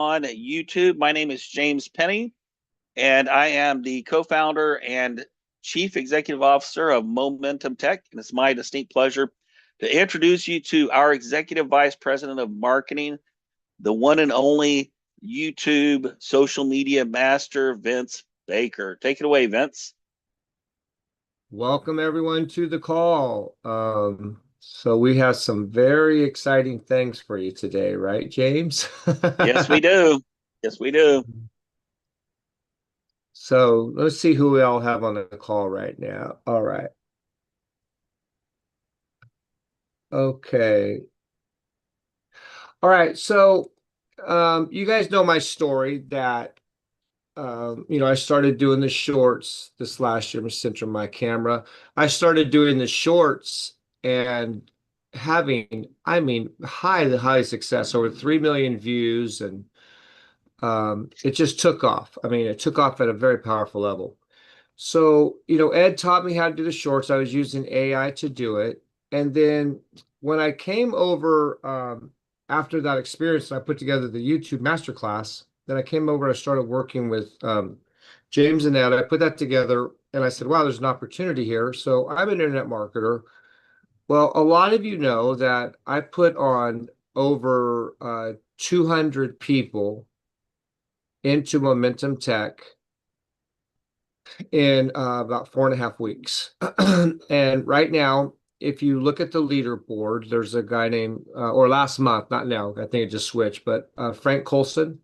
on YouTube. My name is James Penny, and I am the co-founder and chief executive officer of Momentum Tech. And it's my distinct pleasure to introduce you to our executive vice president of marketing, the one and only YouTube social media master, Vince Baker. Take it away, Vince. Welcome everyone to the call. So we have some very exciting things for you today, right, James? Yes, we do. Yes, we do. So let's see who we all have on the call right now. All right. Okay. All right. So you guys know my story that I started doing the shorts this last year. I'm center my camera. I started doing the shorts and having, high success, over 3 million views, and it just took off. I mean, it took off at a very powerful level. So, Ed taught me how to do the shorts. I was using AI to do it. And then when I came over after that experience, I put together the YouTube masterclass. Then I came over, I started working with James and Ed. I put that together and I said, wow, there's an opportunity here. So I'm an internet marketer. Well, a lot of you know that I put on over 200 people into Momentum Tech in about 4.5 weeks. And right now, if you look at the leaderboard, there's a guy named, or last month, not now, I think it just switched, but Frank Colson.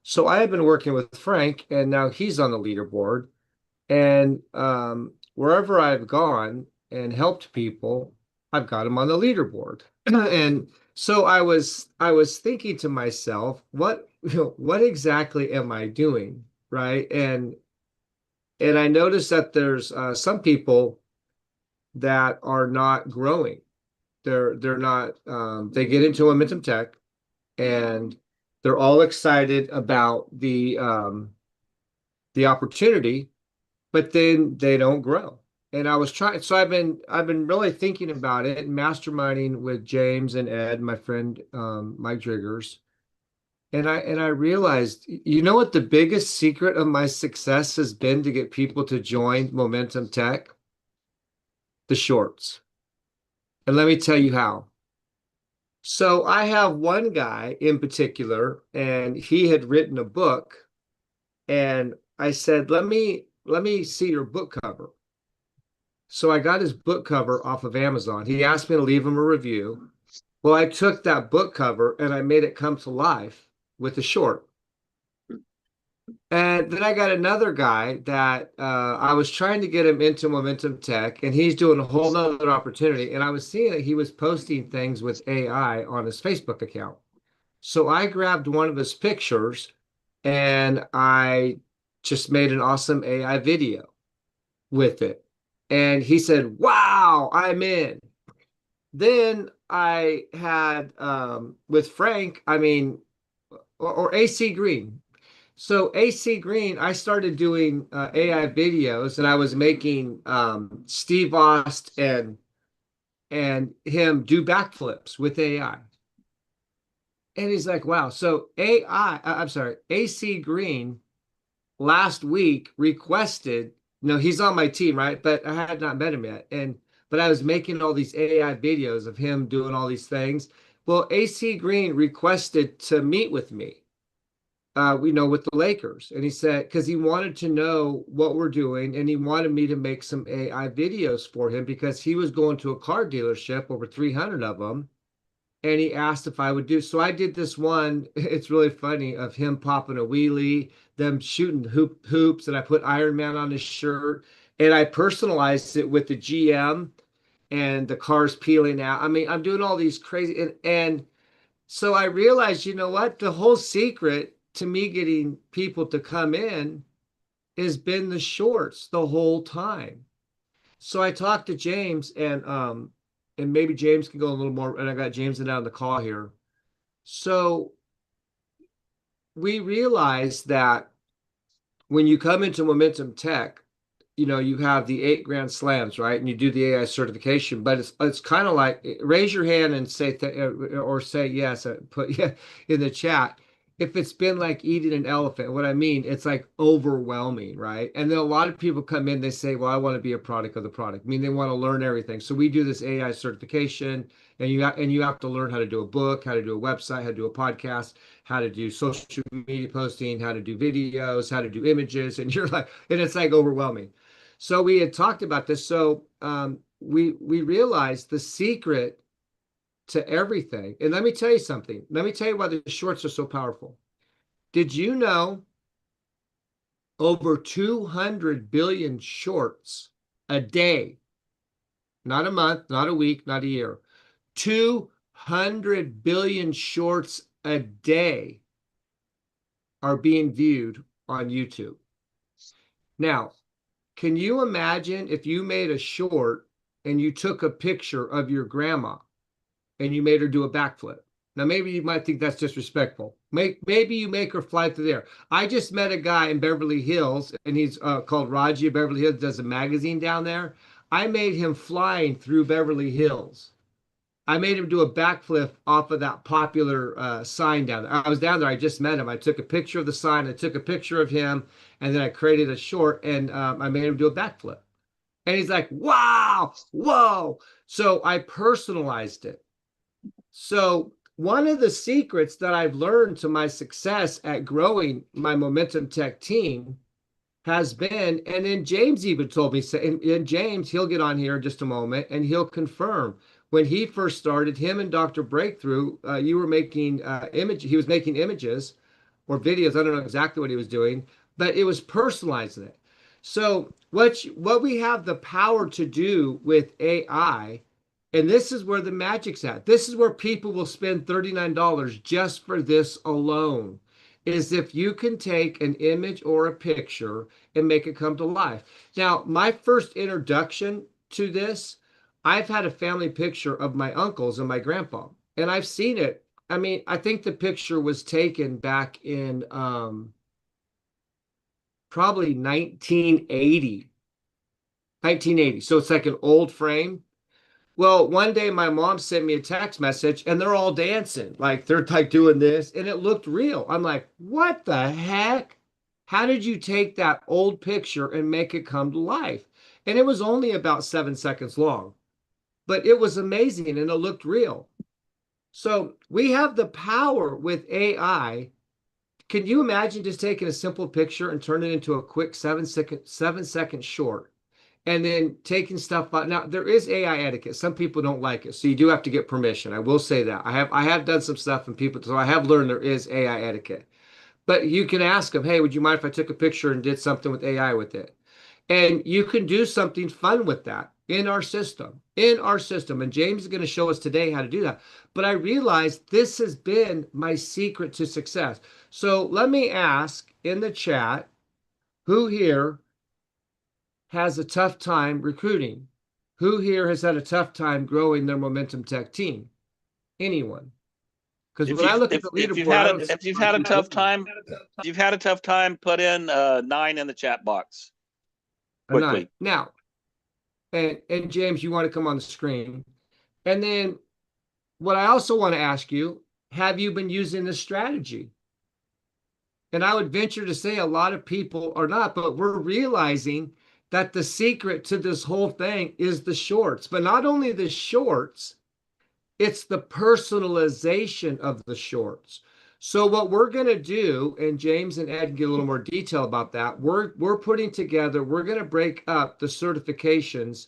So I have been working with Frank, and now he's on the leaderboard. And wherever I've gone and helped people, I've got him on the leaderboard. And so I was thinking to myself, what exactly am I doing, right? And I noticed that there's some people that are not growing. They're not. They get into Momentum Tech, and they're all excited about the opportunity, but then they don't grow. And I was trying. So I've been really thinking about it and masterminding with James and Ed, my friend Mike Driggers. And I realized, you know what the biggest secret of my success has been to get people to join Momentum Tech? The shorts. And let me tell you how. So I have one guy in particular, and he had written a book, and I said, let me see your book cover. So I got his book cover off of Amazon. He asked me to leave him a review. Well, I took that book cover and I made it come to life with a short. And then I got another guy that I was trying to get him into Momentum Tech, and he's doing a whole nother opportunity. And I was seeing that he was posting things with AI on his Facebook account. So I grabbed one of his pictures and I just made an awesome AI video with it. And he said, wow, I'm in. Then I had with Frank, or AC Green. So AC Green, I started doing AI videos, and I was making Steve Ost and him do backflips with AI. And he's like, "Wow!" So I'm sorry, AC Green last week requested. No, he's on my team, right? But I had not met him yet, but I was making all these AI videos of him doing all these things. Well, AC Green requested to meet with me, with the Lakers. And he said, because he wanted to know what we're doing, and he wanted me to make some AI videos for him because he was going to a car dealership, over 300 of them. And he asked if I would do. So I did this one, it's really funny, of him popping a wheelie, them shooting hoops, and I put Iron Man on his shirt. And I personalized it with the GM and the cars peeling out. I mean, I'm doing all these crazy, and so I realized, you know what? The whole secret to me getting people to come in has been the shorts the whole time. So I talked to James, and maybe James can go a little more, and I got James and I on the call here. So we realized that when you come into Momentum Tech, you have the 8 grand slams, right? And you do the AI certification, but it's kind of like, raise your hand and say or say yes, put yeah in the chat. if it's been like eating an elephant. What I mean, it's like overwhelming, right? And then a lot of people come in, they say, well, I want to be a product of the product. I mean, they want to learn everything. So we do this AI certification, and you have to learn how to do a book, how to do a website, how to do a podcast, how to do social media posting, how to do videos, how to do images, and you're like, and it's like overwhelming. So we had talked about this. So we realized the secret to everything. And let me tell you something. Let me tell you why the shorts are so powerful. Did you know over 200 billion shorts a day, not a month, not a week, not a year, 200 billion shorts a day are being viewed on YouTube? Now, can you imagine if you made a short and you took a picture of your grandma and you made her do a backflip? Now, maybe you might think that's disrespectful. Maybe you make her fly through there. I just met a guy in Beverly Hills, and he's called Raji of Beverly Hills, does a magazine down there. I made him flying through Beverly Hills. I made him do a backflip off of that popular sign down there. I was down there. I just met him. I took a picture of the sign. I took a picture of him, and then I created a short, and I made him do a backflip. And he's like, wow, whoa. So I personalized it. So one of the secrets that I've learned to my success at growing my Momentum Tech team has been, and then James even told me, and James, he'll get on here in just a moment and he'll confirm. When he first started, him and Dr. Breakthrough, you were making he was making images or videos. I don't know exactly what he was doing, but it was personalizing it. So what we have the power to do with AI, and this is where the magic's at. This is where people will spend $39 just for this alone, is if you can take an image or a picture and make it come to life. Now, my first introduction to this, I've had a family picture of my uncles and my grandpa, and I've seen it. I mean, I think the picture was taken back in probably 1980. 1980. So it's like an old frame. Well, one day my mom sent me a text message and they're all dancing. Like they're like doing this and it looked real. I'm like, what the heck? How did you take that old picture and make it come to life? And it was only about 7 seconds long, but it was amazing and it looked real. So we have the power with AI. Can you imagine just taking a simple picture and turning it into a quick 7 second short? And then taking stuff out. Now there is AI etiquette. Some people don't like it, so you do have to get permission. I will say that. I have done some stuff and people, so I have learned there is AI etiquette. But you can ask them, hey, would you mind if I took a picture and did something with AI with it? And you can do something fun with that in our system. In our system. And James is going to show us today how to do that. But I realized this has been my secret to success. So let me ask in the chat, who here has a tough time recruiting? Who here has had a tough time growing their Momentum Tech team? Anyone? Because If when I you've look at the if you've leaderboard, had I a don't see if you've a lot had of a people tough winning. time, if you've had a tough time, put in 9 in the chat box A nine. quickly. Now, and James, you want to come on the screen. And then what I also want to ask you, have you been using this strategy? And I would venture to say a lot of people are not, but we're realizing that the secret to this whole thing is the shorts, but not only the shorts, it's the personalization of the shorts. So what we're going to do, and James and Ed can get a little more detail about that, we're putting together, we're going to break up the certifications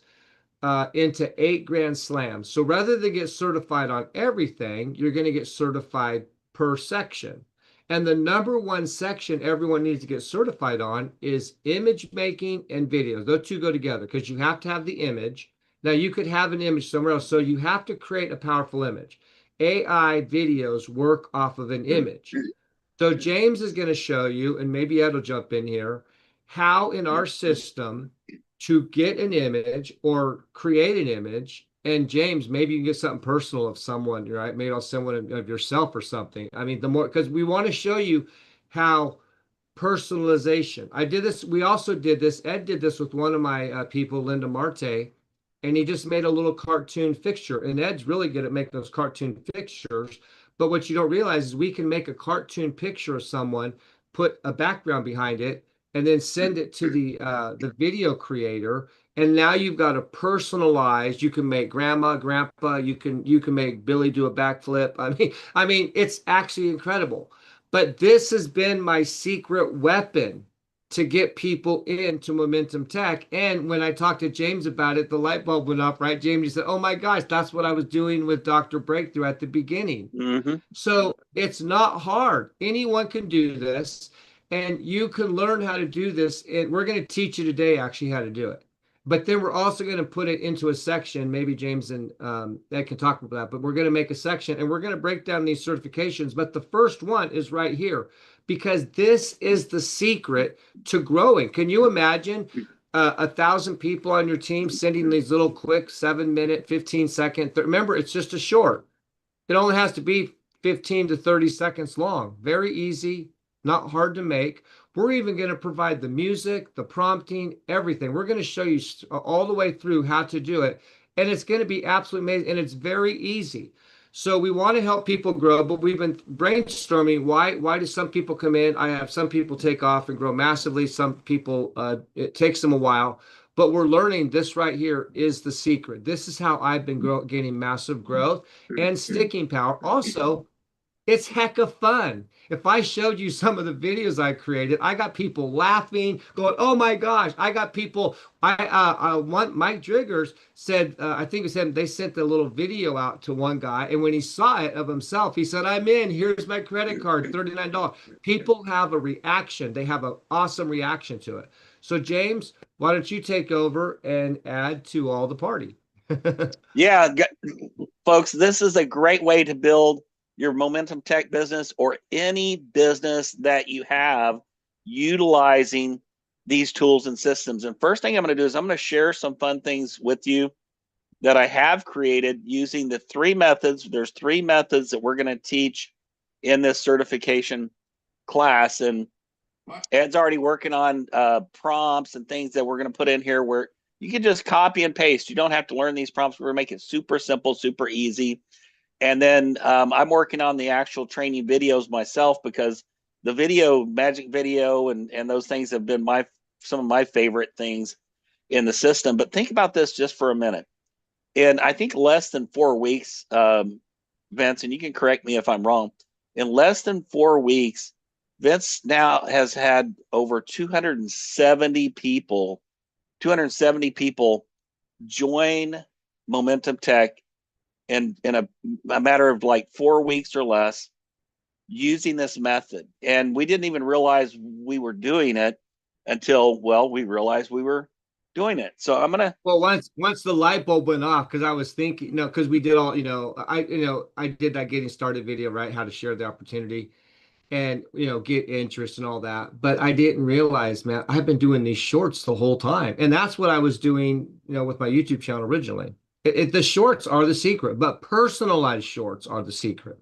into 8 grand slams. So rather than get certified on everything, you're going to get certified per section. And the number one section everyone needs to get certified on is image making and videos. Those two go together because you have to have the image. Now you could have an image somewhere else. So you have to create a powerful image. AI videos work off of an image. So James is going to show you, and maybe Ed will jump in here, how in our system to get an image or create an image. And James, maybe you can get something personal of someone, right? Maybe I'll send one of yourself or something. I mean, the more, because we want to show you how personalization. I did this. We also did this. Ed did this with one of my people, Linda Marte, and he just made a little cartoon fixture. And Ed's really good at making those cartoon fixtures. But what you don't realize is we can make a cartoon picture of someone, put a background behind it, and then send it to the video creator. And now you've got a personalized. You can make grandma, grandpa. You can make Billy do a backflip. I mean, it's actually incredible. But this has been my secret weapon to get people into Momentum Tech. And when I talked to James about it, the light bulb went up, right? James, you said, "Oh my gosh, that's what I was doing with Dr. Breakthrough at the beginning." Mm-hmm. So it's not hard. Anyone can do this, and you can learn how to do this. And we're going to teach you today actually how to do it. But then we're also going to put it into a section. Maybe James and Ed can talk about that. But we're going to make a section, and we're going to break down these certifications. But the first one is right here, because this is the secret to growing. Can you imagine 1,000 people on your team sending these little quick 7-minute, 15-second? Remember, it's just a short. It only has to be 15 to 30 seconds long. Very easy, not hard to make. We're even going to provide the music, the prompting, everything. We're going to show you all the way through how to do it. And it's going to be absolutely amazing. And it's very easy. So we want to help people grow, but we've been brainstorming why do some people come in? I have some people take off and grow massively. Some people, it takes them a while. But we're learning this right here is the secret. This is how I've been gaining massive growth and sticking power. Also, it's heck of fun. If I showed you some of the videos I created, I got people laughing, going, "Oh my gosh!" I got people. One Mike Driggers said, I think it said they sent the little video out to one guy, and when he saw it of himself, he said, "I'm in. Here's my credit card, $39." People have a reaction. They have an awesome reaction to it. So James, why don't you take over and add to all the party? Yeah, folks, this is a great way to build your Momentum Tech business or any business that you have utilizing these tools and systems. And first thing I'm going to do is I'm going to share some fun things with you that I have created using the 3 methods. There's 3 methods that we're going to teach in this certification class. And Ed's already working on prompts and things that we're going to put in here where you can just copy and paste. You don't have to learn these prompts. We're going to make it super simple, super easy. And then I'm working on the actual training videos myself because the video, magic video, and those things have been some of my favorite things in the system. But think about this just for a minute. In I think less than 4 weeks, Vince, and you can correct me if I'm wrong. In less than 4 weeks, Vince now has had over 270 people join Momentum Tech in a matter of like 4 weeks or less using this method. And we didn't even realize we were doing it until, well, we realized we were doing it. So I'm going to. Well, once the light bulb went off, because I was thinking, because we did all, I did that getting started video, right? How to share the opportunity and, get interest and all that. But I didn't realize, man, I've been doing these shorts the whole time. And that's what I was doing, with my YouTube channel originally. The shorts are the secret, but personalized shorts are the secret.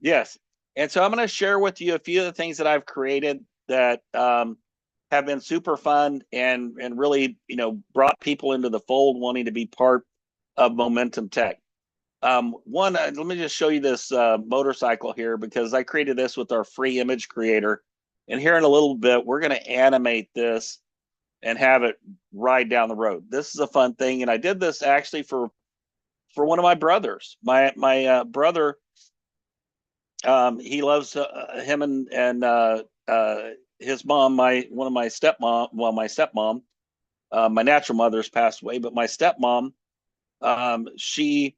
Yes. And so I'm going to share with you a few of the things that I've created that have been super fun and really, brought people into the fold wanting to be part of Momentum Tech. Let me just show you this motorcycle here because I created this with our free image creator. And here in a little bit, we're going to animate this and have it ride down the road. This is a fun thing. And I did this actually for one of my brothers. My brother, he loves him and his mom, one of my stepmom, my stepmom, my natural mother's passed away, but my stepmom, she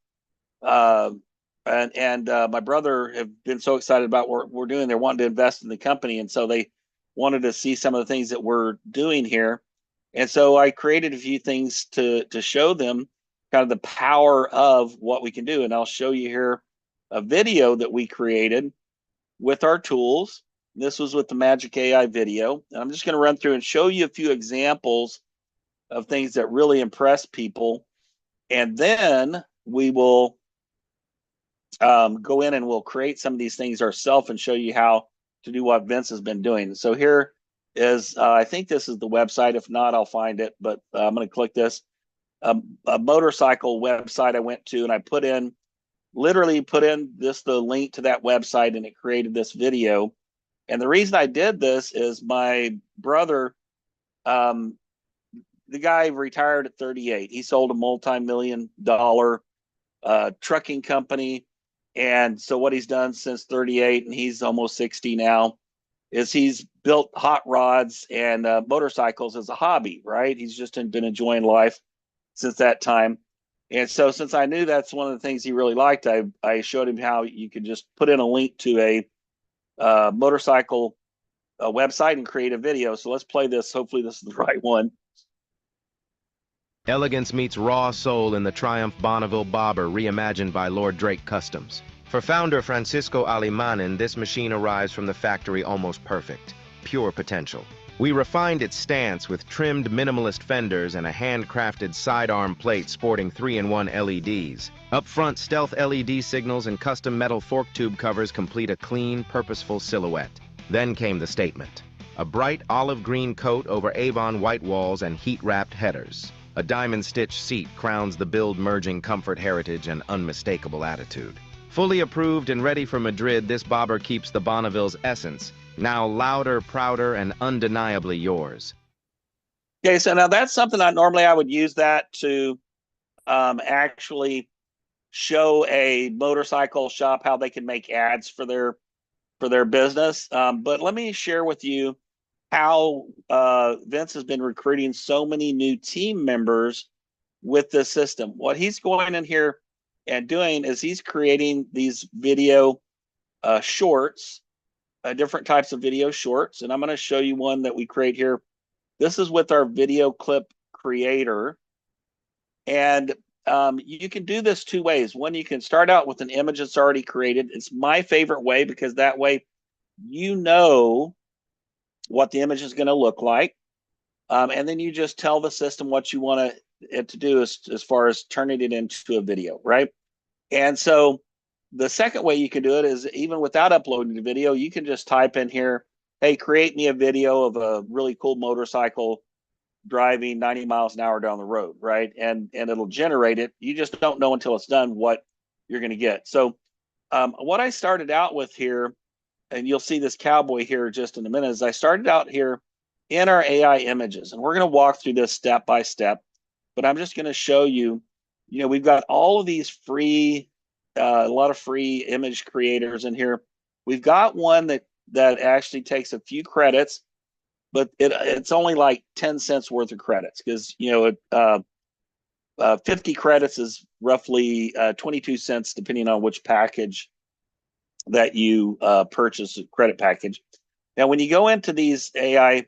and my brother have been so excited about what we're doing. They're wanting to invest in the company, and so they wanted to see some of the things that we're doing here. And so I created a few things to show them kind of the power of what we can do. And I'll show you here a video that we created with our tools. This was with the Magic AI video. And I'm just going to run through and show you a few examples of things that really impress people. And then we will go in and we'll create some of these things ourselves and show you how to do what Vince has been doing. So here is, I think this is the website. If not, I'll find it, but I'm going to click this. A motorcycle website I went to and I put in literally put in the link to that website, and it created this video. And the reason I did this is my brother, um, the guy retired at 38. He sold a multi-million-dollar trucking company. And so what he's done since 38, and he's almost 60 now, is he's built hot rods and motorcycles as a hobby, right? He's just been enjoying life since that time. And so since I knew that's one of the things he really liked, I showed him how you could just put in a link to a motorcycle website and create a video. So let's play this. Hopefully this is the right one. Elegance meets raw soul in the Triumph Bonneville Bobber, reimagined by Lord Drake Customs. For founder Francisco Alimanin, this machine arrives from the factory almost perfect. Pure potential. We refined its stance with trimmed minimalist fenders and a handcrafted sidearm plate sporting 3-in-1 LEDs. Up front, stealth LED signals and custom metal fork tube covers complete a clean, purposeful silhouette. Then came the statement. A bright olive green coat over Avon white walls and heat-wrapped headers. A diamond-stitched seat crowns the build, merging comfort, heritage, and unmistakable attitude. Fully approved and ready for Madrid, this bobber keeps the Bonneville's essence, now louder, prouder, and undeniably yours. Okay, so now that's something I would use that to actually show a motorcycle shop how they can make ads for their business. But let me share with you how Vince has been recruiting so many new team members with this system. What he's going in here and doing is he's creating these video shorts, different types of video shorts. And I'm going to show you one that we create here. This is with our video clip creator. And you can do this two ways. One, you can start out with an image that's already created. It's my favorite way because that way you know what the image is going to look like. And then you just tell the system what you want it to do as far as turning it into a video, right? And so the second way you can do it is even without uploading the video, you can just type in here, hey, create me a video of a really cool motorcycle driving 90 miles an hour down the road, right? And it'll generate it. You just don't know until it's done what you're going to get. So what I started out with here, and you'll see this cowboy here just in a minute, is I started out here in our AI images. And we're going to walk through this step by step, but I'm just going to show you, we've got all of these free, a lot of free image creators in here. We've got one that actually takes a few credits, but it's only like 10 cents worth of credits because, 50 credits is roughly 22 cents, depending on which package that you purchase, a credit package. Now, when you go into these AI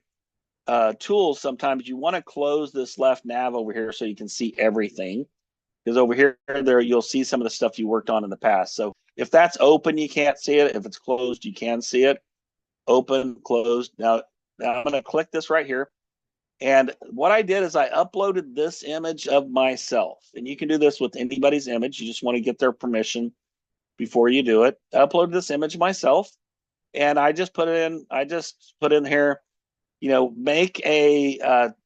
tools, sometimes you want to close this left nav over here so you can see everything. Because over here, you'll see some of the stuff you worked on in the past. So if that's open, you can't see it. If it's closed, you can see it. Open, closed. Now I'm going to click this right here. And what I did is I uploaded this image of myself. And you can do this with anybody's image. You just want to get their permission before you do it. I uploaded this image of myself. And I just put in here, make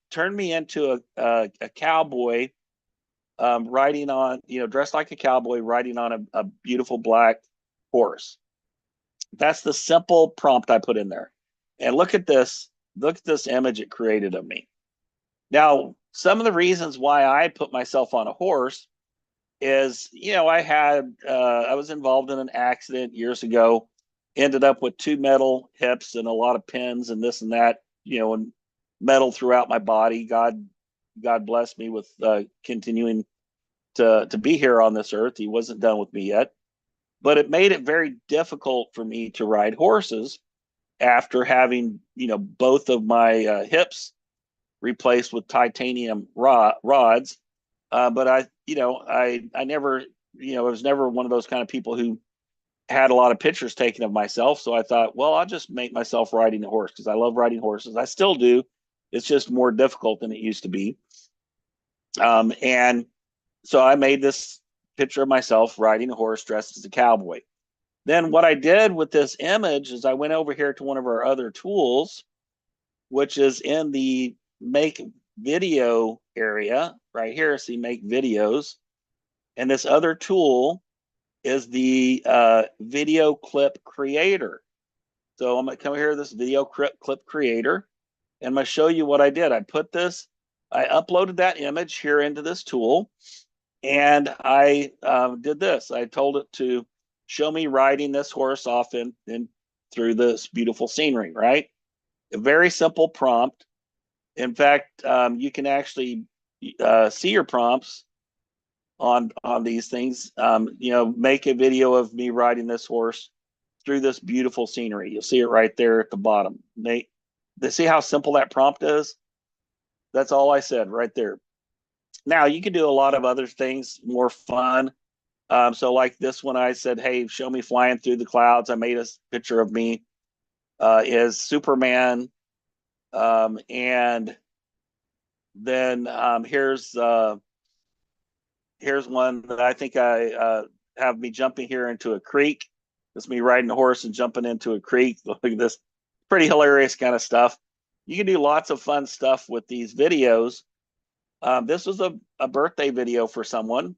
turn me into a cowboy riding on, dressed like a cowboy riding on a beautiful black horse. That's the simple prompt I put in there. And look at this image it created of me. Now, some of the reasons why I put myself on a horse is, I was involved in an accident years ago, ended up with 2 metal hips and a lot of pins and this and that, and metal throughout my body. God bless me with continuing to be here on this earth. He wasn't done with me yet, but it made it very difficult for me to ride horses after having, both of my hips replaced with titanium rods. But I never, I was never one of those kind of people who had a lot of pictures taken of myself. So I thought, well, I'll just make myself riding a horse because I love riding horses. I still do. It's just more difficult than it used to be. And so I made this picture of myself riding a horse dressed as a cowboy. Then what I did with this image is I went over here to one of our other tools, which is in the make video area right here. See, make videos. And this other tool is the video clip creator. So I'm going to come here to this video clip creator, and I'm going to show you what I did. I uploaded that image here into this tool, and I did this. I told it to show me riding this horse off in through this beautiful scenery, right? A very simple prompt. In fact, you can actually see your prompts on these things. Make a video of me riding this horse through this beautiful scenery. You'll see it right there at the bottom. They see how simple that prompt is. That's all I said right there. Now you can do a lot of other things more fun. So like this one, I said, "Hey, show me flying through the clouds." I made a picture of me as Superman, and then here's one that I think I have me jumping here into a creek. It's me riding a horse and jumping into a creek. Look at this, pretty hilarious kind of stuff. You can do lots of fun stuff with these videos. This was a birthday video for someone,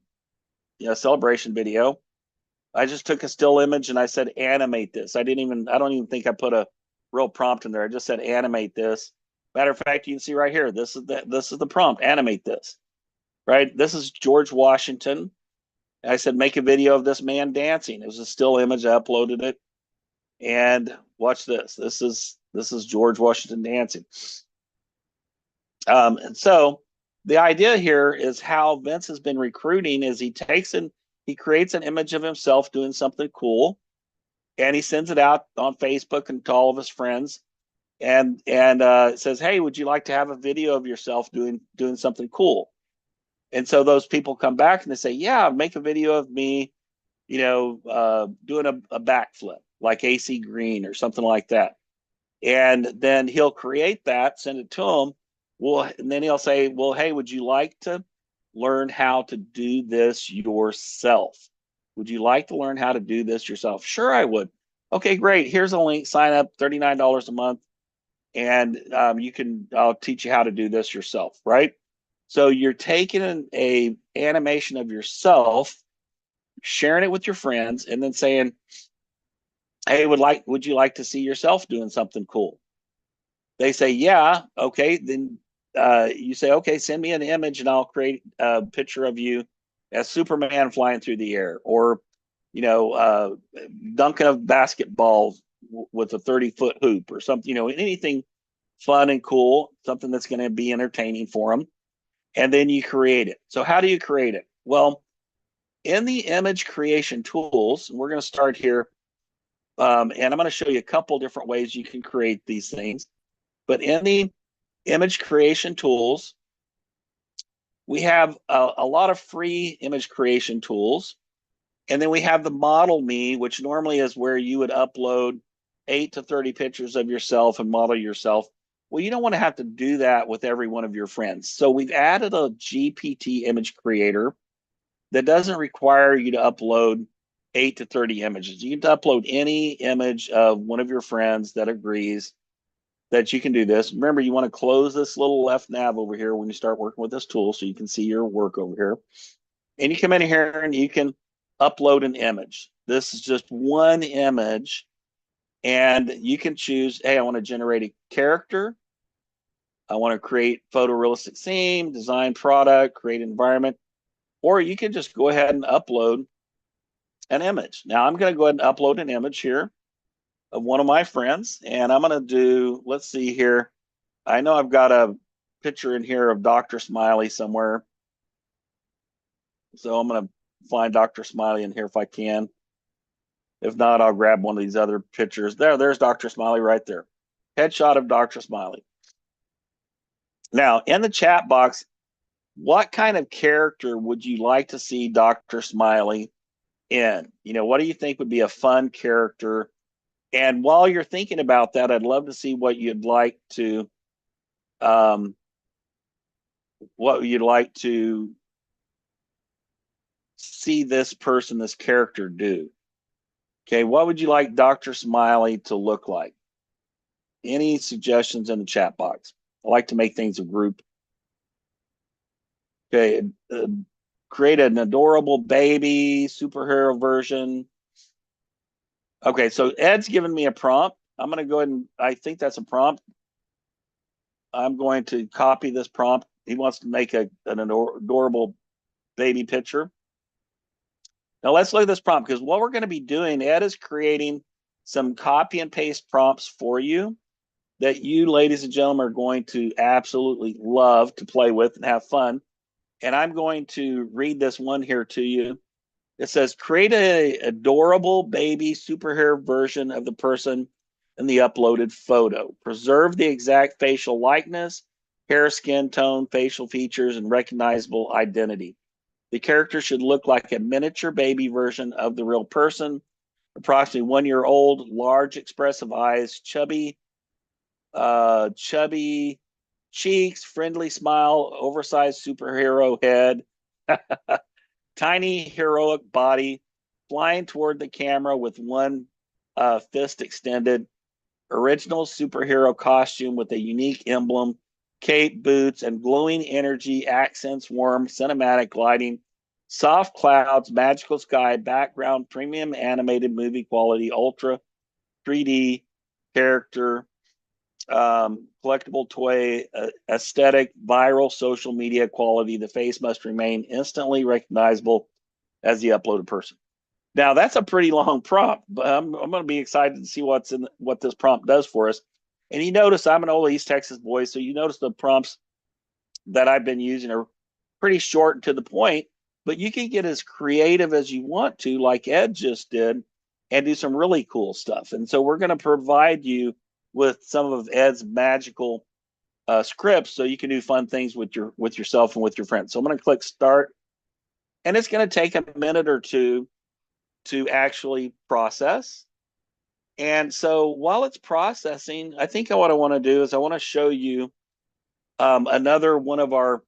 celebration video. I just took a still image and I said, animate this. I don't even think I put a real prompt in there. I just said, animate this. Matter of fact, you can see right here, this is the prompt, animate this, right? This is George Washington. I said, make a video of this man dancing. It was a still image. I uploaded it. And watch this. This is George Washington dancing. And so the idea here is how Vince has been recruiting is he creates an image of himself doing something cool, and he sends it out on Facebook and to all of his friends, and says, "Hey, would you like to have a video of yourself doing something cool?" And so those people come back and they say, "Yeah, make a video of me, doing a backflip like AC Green or something like that." And then he'll create that, send it to him. Well, and then he'll say, "Well, hey, would you like to learn how to do this yourself? Would you like to learn how to do this yourself?" "Sure, I would." "Okay, great. Here's a link. Sign up, $39 a month, and I'll teach you how to do this yourself." Right? So you're taking a animation of yourself, sharing it with your friends, and then saying, "Hey, would you like to see yourself doing something cool?" They say, "Yeah." Okay, then you say, "Okay, send me an image and I'll create a picture of you as Superman flying through the air, or dunking a basketball with a 30-foot hoop or something, anything fun and cool, something that's going to be entertaining for them." And then you create it. So how do you create it? Well, in the image creation tools, we're going to start here, and I'm going to show you a couple different ways you can create these things. But in the image creation tools, we have a lot of free image creation tools. And then we have the Model Me, which normally is where you would upload 8 to 30 pictures of yourself and model yourself. Well, you don't want to have to do that with every one of your friends. So we've added a GPT image creator that doesn't require you to upload 8 to 30 images. You can upload any image of one of your friends that agrees that you can do this. Remember, you want to close this little left nav over here when you start working with this tool so you can see your work over here. And you come in here and you can upload an image. This is just one image, and you can choose, hey, I want to generate a character. I want to create photorealistic scene, design product, create environment, or you can just go ahead and upload an image. Now I'm going to go ahead and upload an image here of one of my friends, and I'm going to do, let's see here. I know I've got a picture in here of Dr. Smiley somewhere. So I'm going to find Dr. Smiley in here if I can. If not, I'll grab one of these other pictures. There's Dr. Smiley right there. Headshot of Dr. Smiley. Now, in the chat box, what kind of character would you like to see Dr. Smiley in? What do you think would be a fun character? And while you're thinking about that, I'd love to see what you'd like to see this character do. Okay, what would you like Dr. Smiley to look like? Any suggestions in the chat box? I like to make things a group. Okay, create an adorable baby superhero version. Okay, so Ed's given me a prompt. I'm going to go ahead and I think that's a prompt. I'm going to copy this prompt. He wants to make an adorable baby picture. Now let's look at this prompt, because what we're going to be doing, Ed is creating some copy and paste prompts for you that you, ladies and gentlemen, are going to absolutely love to play with and have fun. And I'm going to read this one here to you. It says, create an adorable baby superhero version of the person in the uploaded photo. Preserve the exact facial likeness, hair, skin tone, facial features, and recognizable identity. The character should look like a miniature baby version of the real person, approximately 1 year old, large expressive eyes, chubby cheeks, friendly smile, oversized superhero head, tiny heroic body, flying toward the camera with one fist extended, original superhero costume with a unique emblem, cape, boots, and glowing energy accents, warm cinematic lighting, soft clouds, magical sky, background, premium animated movie quality, ultra 3D character, collectible toy, aesthetic, viral social media quality. The face must remain instantly recognizable as the uploaded person. Now that's a pretty long prompt, but I'm going to be excited to see what this prompt does for us. And you notice I'm an old East Texas boy, so you notice the prompts that I've been using are pretty short and to the point, but you can get as creative as you want to, like Ed just did, and do some really cool stuff. And so we're going to provide you with some of Ed's magical scripts so you can do fun things with yourself and with your friends. So I'm going to click start, and it's going to take a minute or two to actually process. And so while it's processing, I think what I want to do is I want to show you another one of our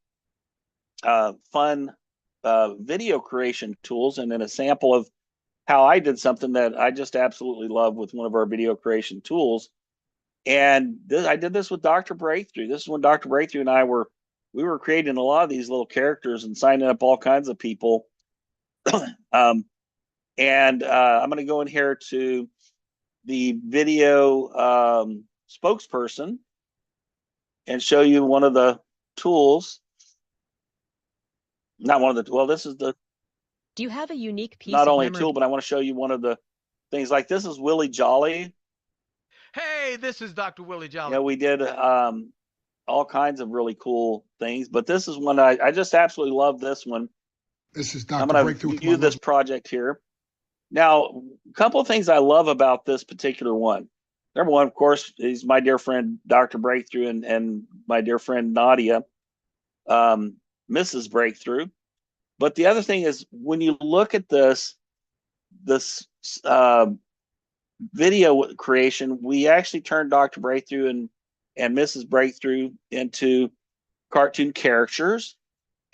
fun video creation tools, and then a sample of how I did something that I just absolutely love with one of our video creation tools. And I did this with Dr. Breakthrough. This is when Dr. Breakthrough and I were creating a lot of these little characters and signing up all kinds of people. And I'm going to go in here to the video spokesperson and show you one of the tools. Not one of the, well, this is the, Do you have a unique piece not of only a memory? tool, but I want to show you one of the things. Like this is Willie Jolly. Hey, this is Dr. Willie Jolly. Yeah, we did all kinds of really cool things, but this is one I just absolutely love this one. This is I'm Dr. going Breakthrough to with view this project here. Now, a couple of things I love about this particular one. Number one, of course, is my dear friend Dr. Breakthrough and my dear friend Nadia, Mrs. Breakthrough. But the other thing is, when you look at this video creation, we actually turned Dr. Breakthrough and Mrs. Breakthrough into cartoon characters.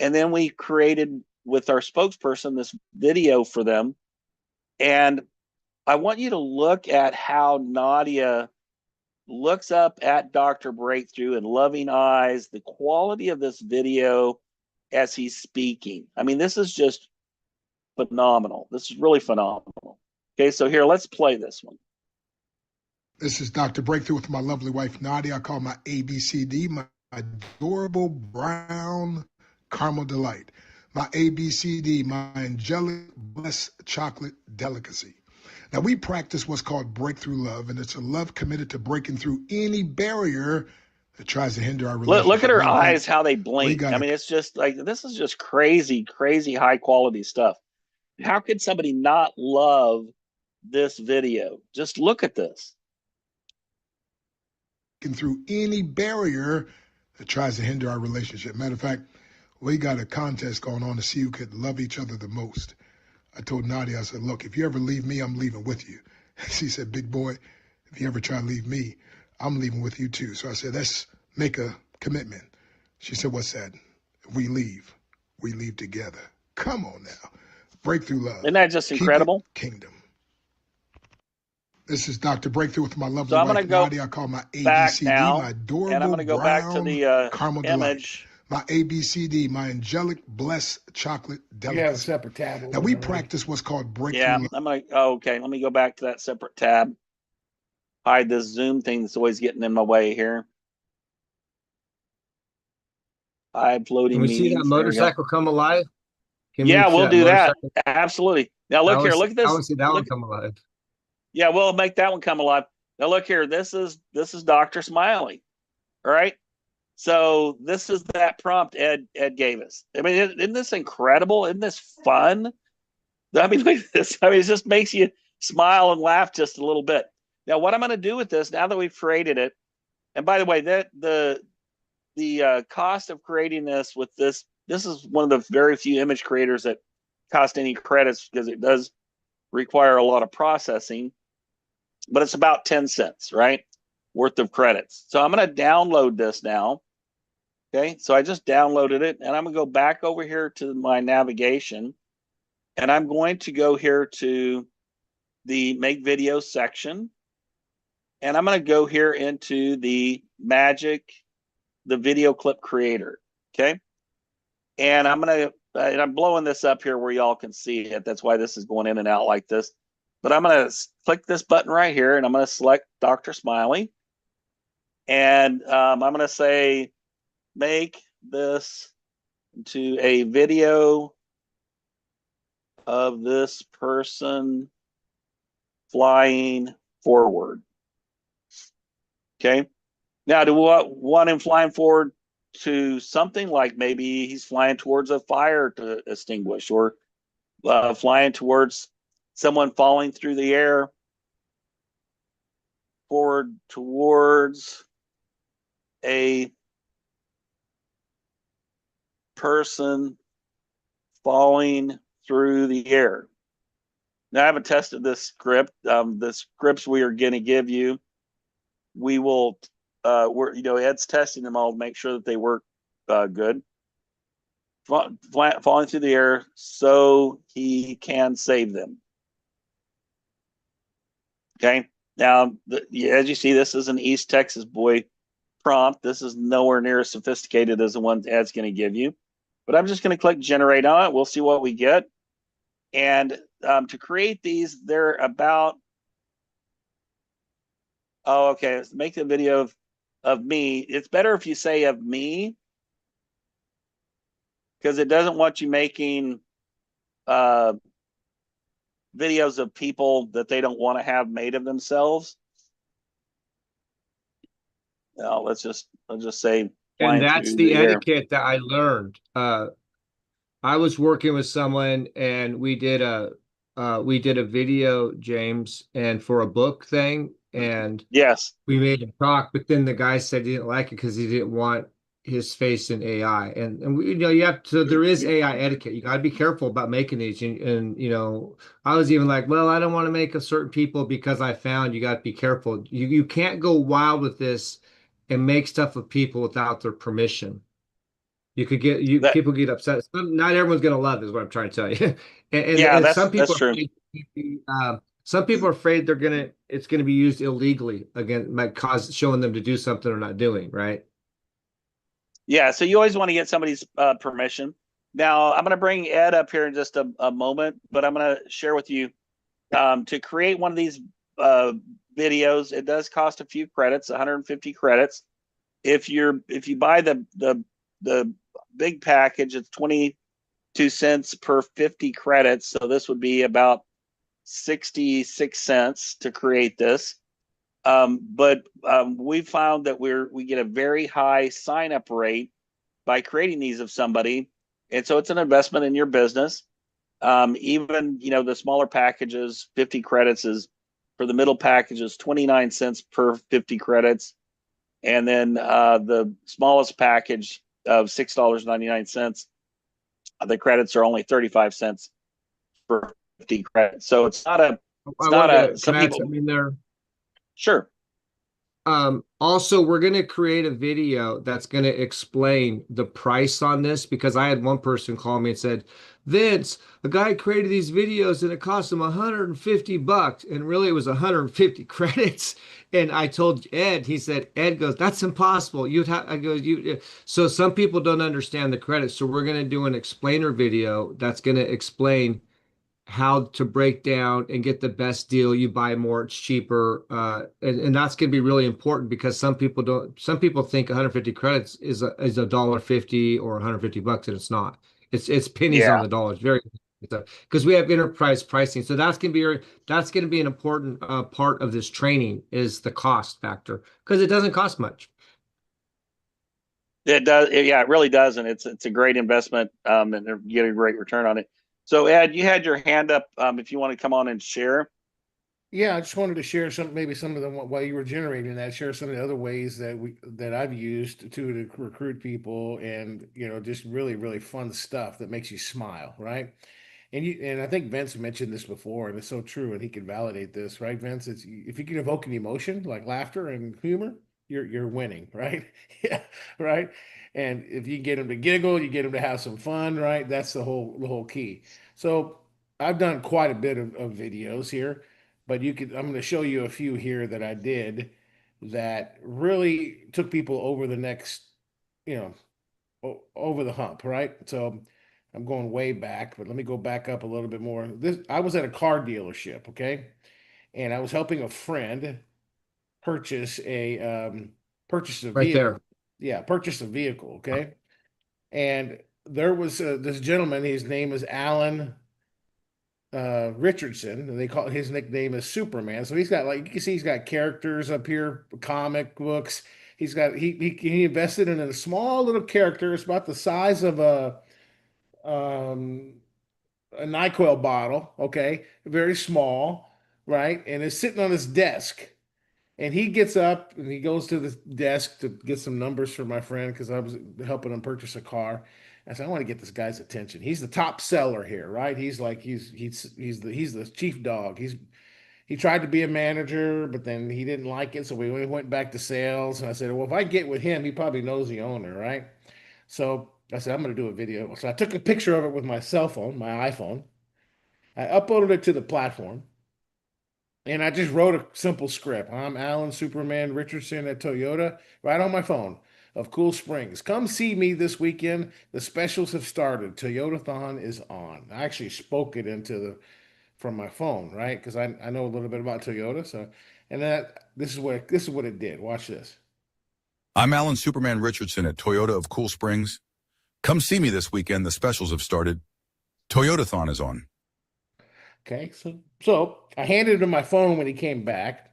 And then we created with our spokesperson this video for them. And I want you to look at how Nadia looks up at Dr. Breakthrough and loving eyes, the quality of this video as he's speaking. I mean, this is just phenomenal. This is really phenomenal. Okay, so here, let's play this one. This is Dr. Breakthrough with my lovely wife, Nadia. I call my ABCD, my adorable brown caramel delight. My ABCD, my angelic blessed chocolate delicacy. Now, we practice what's called breakthrough love, and it's a love committed to breaking through any barrier that tries to hinder our relationship. Look at her Matter of eyes, fact, how they blink. I mean, it's just like, this is just crazy, crazy high quality stuff. How could somebody not love this video? Just look at this. breaking through any barrier that tries to hinder our relationship. Matter of fact, we got a contest going on to see who could love each other the most. I told Nadia, I said, look, if you ever leave me, I'm leaving with you. She said, big boy, if you ever try to leave me, I'm leaving with you too. So I said, let's make a commitment. She said, what's that? If we leave together. Come on now. Breakthrough love. Isn't that just incredible? Kingdom. This is Dr. Breakthrough with my lovely So I'm wife, going to go Nadia. I call my back ABCD, now, my adorable and I'm going to go back to the caramel image. delight. my ABCD, my angelic blessed chocolate You have a delicacy. separate tab. Now we practice what's called Yeah, breakthrough. I'm like, oh, okay. Let me go back to that separate tab. Hide this Zoom thing that's always getting in my way here. Hide floating Can we see that meetings. There we go. motorcycle come alive? Can Yeah, we see we'll do that. motorcycle? Absolutely. Now look here. Look at I this. want to see that one Look. come alive. Yeah, we'll make that one come alive. Now look here. This is Dr. Smiley. All right. So this is that prompt Ed gave us. I mean, isn't this incredible? Isn't this fun? I mean, look at this. I mean, it just makes you smile and laugh just a little bit. Now, what I'm going to do with this, now that we've created it, and by the way, that the cost of creating this with this is one of the very few image creators that cost any credits because it does require a lot of processing, but it's about 10 cents, right? Worth of credits. So I'm going to download this now. Okay, so I just downloaded it and I'm going to go back over here to my navigation and I'm going to go here to the make video section and I'm going to go here into the video clip creator. Okay, and I'm going to, and I'm blowing this up here where y'all can see it. That's why this is going in and out like this. But I'm going to click this button right here and I'm going to select Dr. Smiley. And I'm going to say, make this into a video of this person flying forward. Okay. Now, do we want him flying forward to something like maybe he's flying towards a fire to extinguish or flying towards someone falling through the air forward towards a person falling through the air. Now, I haven't tested this script. The scripts we are going to give you, we will, Ed's testing them all to make sure that they work good. Falling through the air so he can save them. Okay. Now, as you see, this is an East Texas boy prompt. This is nowhere near as sophisticated as the one Ed's going to give you. But I'm just going to click generate on it. We'll see what we get. And to create these, they're about, oh, okay, let's make the video of me. It's better if you say of me because it doesn't want you making videos of people that they don't want to have made of themselves. Now, I'll just say, And that's the etiquette that I learned. I was working with someone and we did a video, James, and for a book thing, and yes, we made him talk, but then the guy said he didn't like it because he didn't want his face in AI. And we, you have to, there is AI etiquette. You got to be careful about making these. And I was even like, well, I don't want to make a certain people because I found you got to be careful. You can't go wild with this and make stuff of people without their permission. You could get people get upset. Not everyone's going to love it, is what I'm trying to tell you. and some people that's true. Some people are afraid it's gonna be used illegally again, might cause showing them to do something they're not doing, right? Yeah, so you always want to get somebody's permission. Now, I'm going to bring Ed up here in just a moment, but I'm going to share with you to create one of these videos. It does cost a few credits, 150 credits. If you buy the big package, it's 22 cents per 50 credits. So this would be about 66 cents to create this. But we found that we get a very high sign up rate by creating these of somebody. And so it's an investment in your business. Even, the smaller packages, 50 credits is for the middle package is 29 cents per 50 credits. And then the smallest package of $6.99, the credits are only 35 cents per 50 credits. So it's not a, Can I add something in there? Sure. Also, we're going to create a video that's going to explain the price on this, because I had one person call me and said, Vince, a guy created these videos and it cost him $150, and really it was 150 credits. And I told Ed, he said, Ed goes, that's impossible. You'd have, I go, you. So some people don't understand the credits. So we're going to do an explainer video that's going to explain how to break down and get the best deal. You buy more, it's cheaper. And that's going to be really important, because some people think 150 credits is a $1.50 or $150, and it's not. It's pennies on Yeah. the dollar. It's very, because we have enterprise pricing. So that's going to be an important part of this training, is the cost factor, because it doesn't cost much. It does. Yeah, it really does. And it's a great investment, and they're getting a great return on it. So Ed, you had your hand up. If you want to come on and share. Yeah, I just wanted to share maybe some of them while you were generating that. Share some of the other ways that I've used to recruit people, and just really really fun stuff that makes you smile, right? And I think Vince mentioned this before, and it's so true, and he can validate this, right, Vince? It's if you can evoke an emotion like laughter and humor, you're winning, right? Yeah, right. And if you get them to giggle, you get them to have some fun, right? That's the whole key. So I've done quite a bit of videos here, but I'm going to show you a few here that I did that really took people over the next, you know, over the hump, right? So I'm going way back, but let me go back up a little bit more. I was at a car dealership, okay, and I was helping a friend purchase a Right vehicle. there. Yeah, purchase a vehicle, okay. And there was this gentleman. His name is Alan Richardson, and they call his nickname is Superman. So he's got, like, you can see, he's got characters up here, comic books. He's got he invested in a small little character. It's about the size of um, a NyQuil bottle, okay, very small, right? And it's sitting on his desk. And he gets up and he goes to the desk to get some numbers for my friend, because I was helping him purchase a car. I said, I want to get this guy's attention. He's the top seller here, right? He's the chief dog. He tried to be a manager, but then he didn't like it, so we went back to sales. And I said, well, if I get with him, he probably knows the owner, right? So I said, I'm going to do a video. So I took a picture of it with my cell phone, my iPhone. I uploaded it to the platform. And I just wrote a simple script. I'm Alan Superman Richardson at Toyota, right on my phone, of Cool Springs. Come see me this weekend. The specials have started. Toyotathon is on. I actually spoke it from my phone, right? Because I know a little bit about Toyota. So, and this is what it did. Watch this. I'm Alan Superman Richardson at Toyota of Cool Springs. Come see me this weekend. The specials have started. Toyotathon is on. Okay, so I handed him my phone when he came back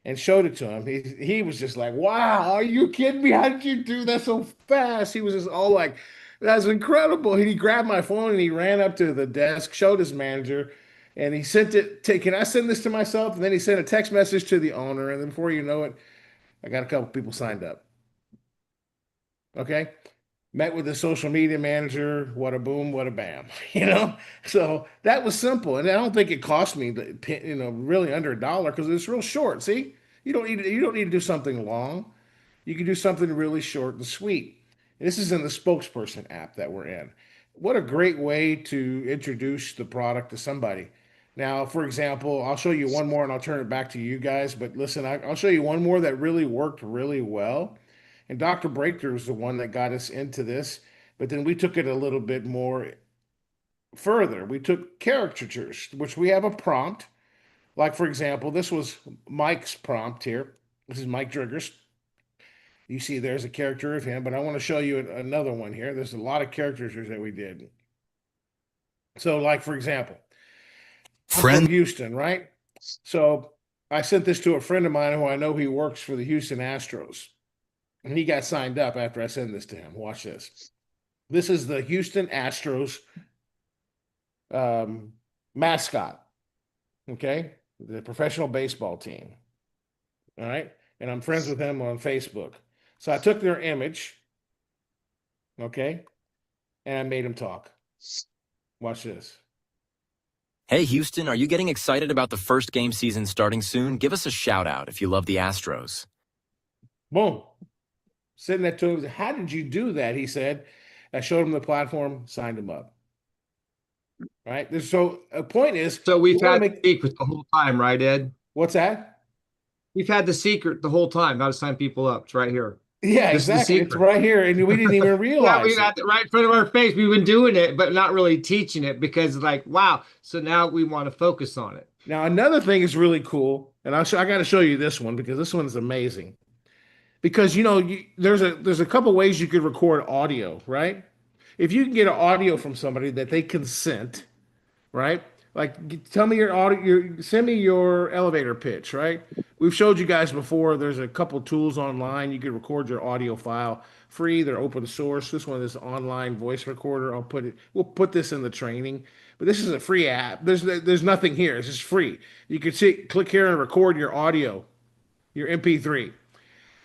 and showed it to him. He was just like, wow, are you kidding me? How did you do that so fast? He was just all like, that's incredible. And he grabbed my phone and he ran up to the desk, showed his manager, and he sent it, can I send this to myself? And then he sent a text message to the owner. And then before you know it, I got a couple people signed up. Okay. Met with the social media manager, what a boom, what a bam, So that was simple, and I don't think it cost me, really under $1, because it's real short. See, you don't need to do something long. You can do something really short and sweet. And this is in the spokesperson app that we're in. What a great way to introduce the product to somebody. Now, for example, I'll show you one more, and I'll turn it back to you guys. But listen, I'll show you one more that really worked really well. And Dr. Breakthrough is the one that got us into this, but then we took it a little bit more further. We took caricatures, which we have a prompt. Like, for example, this was Mike's prompt here. This is Mike Driggers. You see there's a character of him, but I want to show you another one here. There's a lot of caricatures that we did. So, like, for example, I'm from Houston, right? So I sent this to a friend of mine who I know he works for the Houston Astros. And he got signed up after I sent this to him. Watch this. This is the Houston Astros mascot, okay? The professional baseball team, all right? And I'm friends with him on Facebook. So I took their image, okay? And I made him talk. Watch this. Hey, Houston, are you getting excited about the first game season starting soon? Give us a shout out if you love the Astros. Boom. Sitting there to him, how did you do that? He said, I showed him the platform, signed him up. Right. So a point is, So we we've want to had make the secret the whole time, right, Ed? what's that? We've had the secret the whole time how to sign people up. It's right here. Yeah, This is the exactly. It's secret. right here, and we didn't even Yeah, we realize it. got it right in front of our face. We've been doing it, but not really teaching it because, like, wow. So now we want to focus on it. Now, another thing is really cool, and I got to show you this one because this one is amazing. Because there's a couple ways you could record audio, right? If you can get an audio from somebody that they consent, right? Like, tell me your audio, send me your elevator pitch, right? We've showed you guys before. There's a couple tools online. You can record your audio file free. They're open source. This one is online voice recorder. We'll put this in the training, but this is a free app. There's nothing here. It's just free. You can click here and record your audio, your MP3.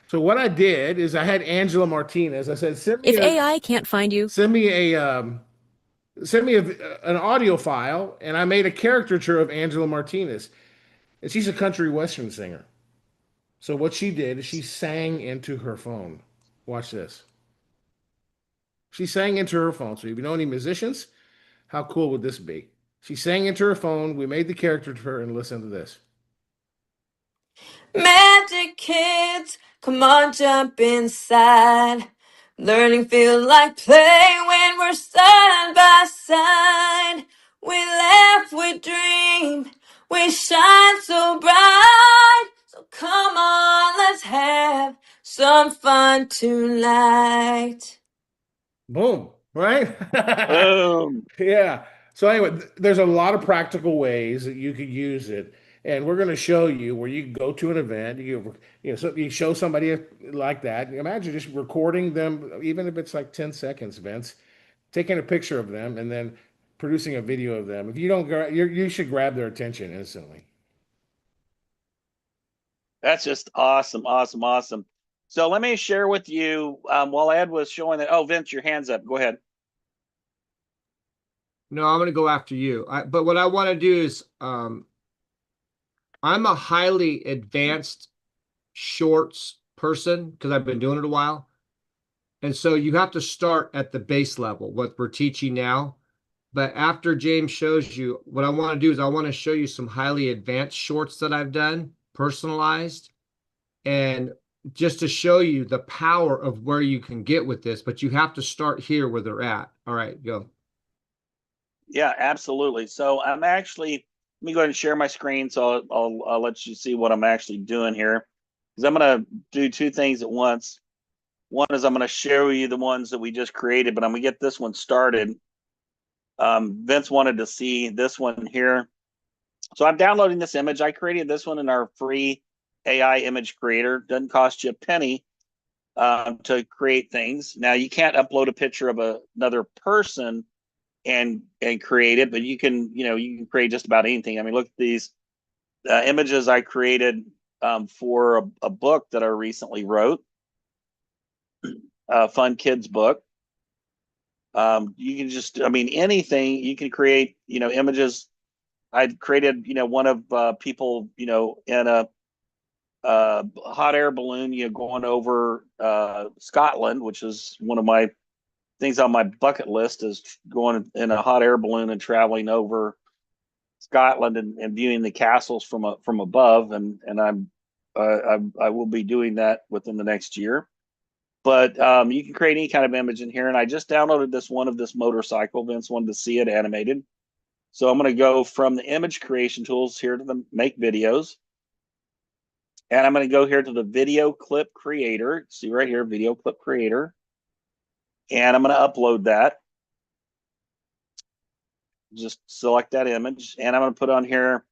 So what I did is I had Angela Martinez. I said, If AI can't find you, send me an audio file, and I made a caricature of Angela Martinez, and she's a country western singer. So what she did is she sang into her phone. Watch this. She sang into her phone. So if you know any musicians, how cool would this be? She sang into her phone. We made the caricature, and listen to this. Magic kids, come on, jump inside. Learning feels like play when we're side by side. We laugh, we dream, we shine so bright. So come on, let's have some fun tonight. Boom, right? Boom. Yeah. So anyway, there's a lot of practical ways that you could use it, and we're going to show you where you can go to an event. So you show somebody like that. Imagine just recording them, even if it's like 10 seconds, Vince, taking a picture of them and then producing a video of them. If you don't, you should grab their attention instantly. That's just awesome, awesome, awesome. So let me share with you while Ed was showing that. Oh, Vince, your hand's up. Go ahead. No, I'm going to go after you. But what I want to do is I'm a highly advanced shorts person because I've been doing it a while. And so you have to start at the base level, what we're teaching now. But after James shows you, what I want to do is I want to show you some highly advanced shorts that I've done, personalized, and just to show you the power of where you can get with this. But you have to start here where they're at. All right, go. Yeah, absolutely. So I'm actually, let me go ahead and share my screen. So I'll let you see what I'm actually doing here. Because I'm going to do two things at once. One is I'm going to show you the ones that we just created, but I'm going to get this one started. Vince wanted to see this one here. So I'm downloading this image. I created this one in our free AI image creator. Doesn't cost you a penny to create things. Now you can't upload a picture of another person and create it, but you can create just about anything. I mean, look at these images I created for a book that I recently wrote, a fun kids book. You can just, I mean, anything you can create, images. I created, one of people, in a hot air balloon, going over Scotland, which is one of my things on my bucket list, is going in a hot air balloon and traveling over Scotland and viewing the castles from above. And I will be doing that within the next year. But you can create any kind of image in here. And I just downloaded this one of this motorcycle. Vince wanted to see it animated. So I'm going to go from the image creation tools here to the make videos. And I'm going to go here to the video clip creator. See right here, video clip creator. And I'm going to upload that. Just select that image. And I'm going to put on here,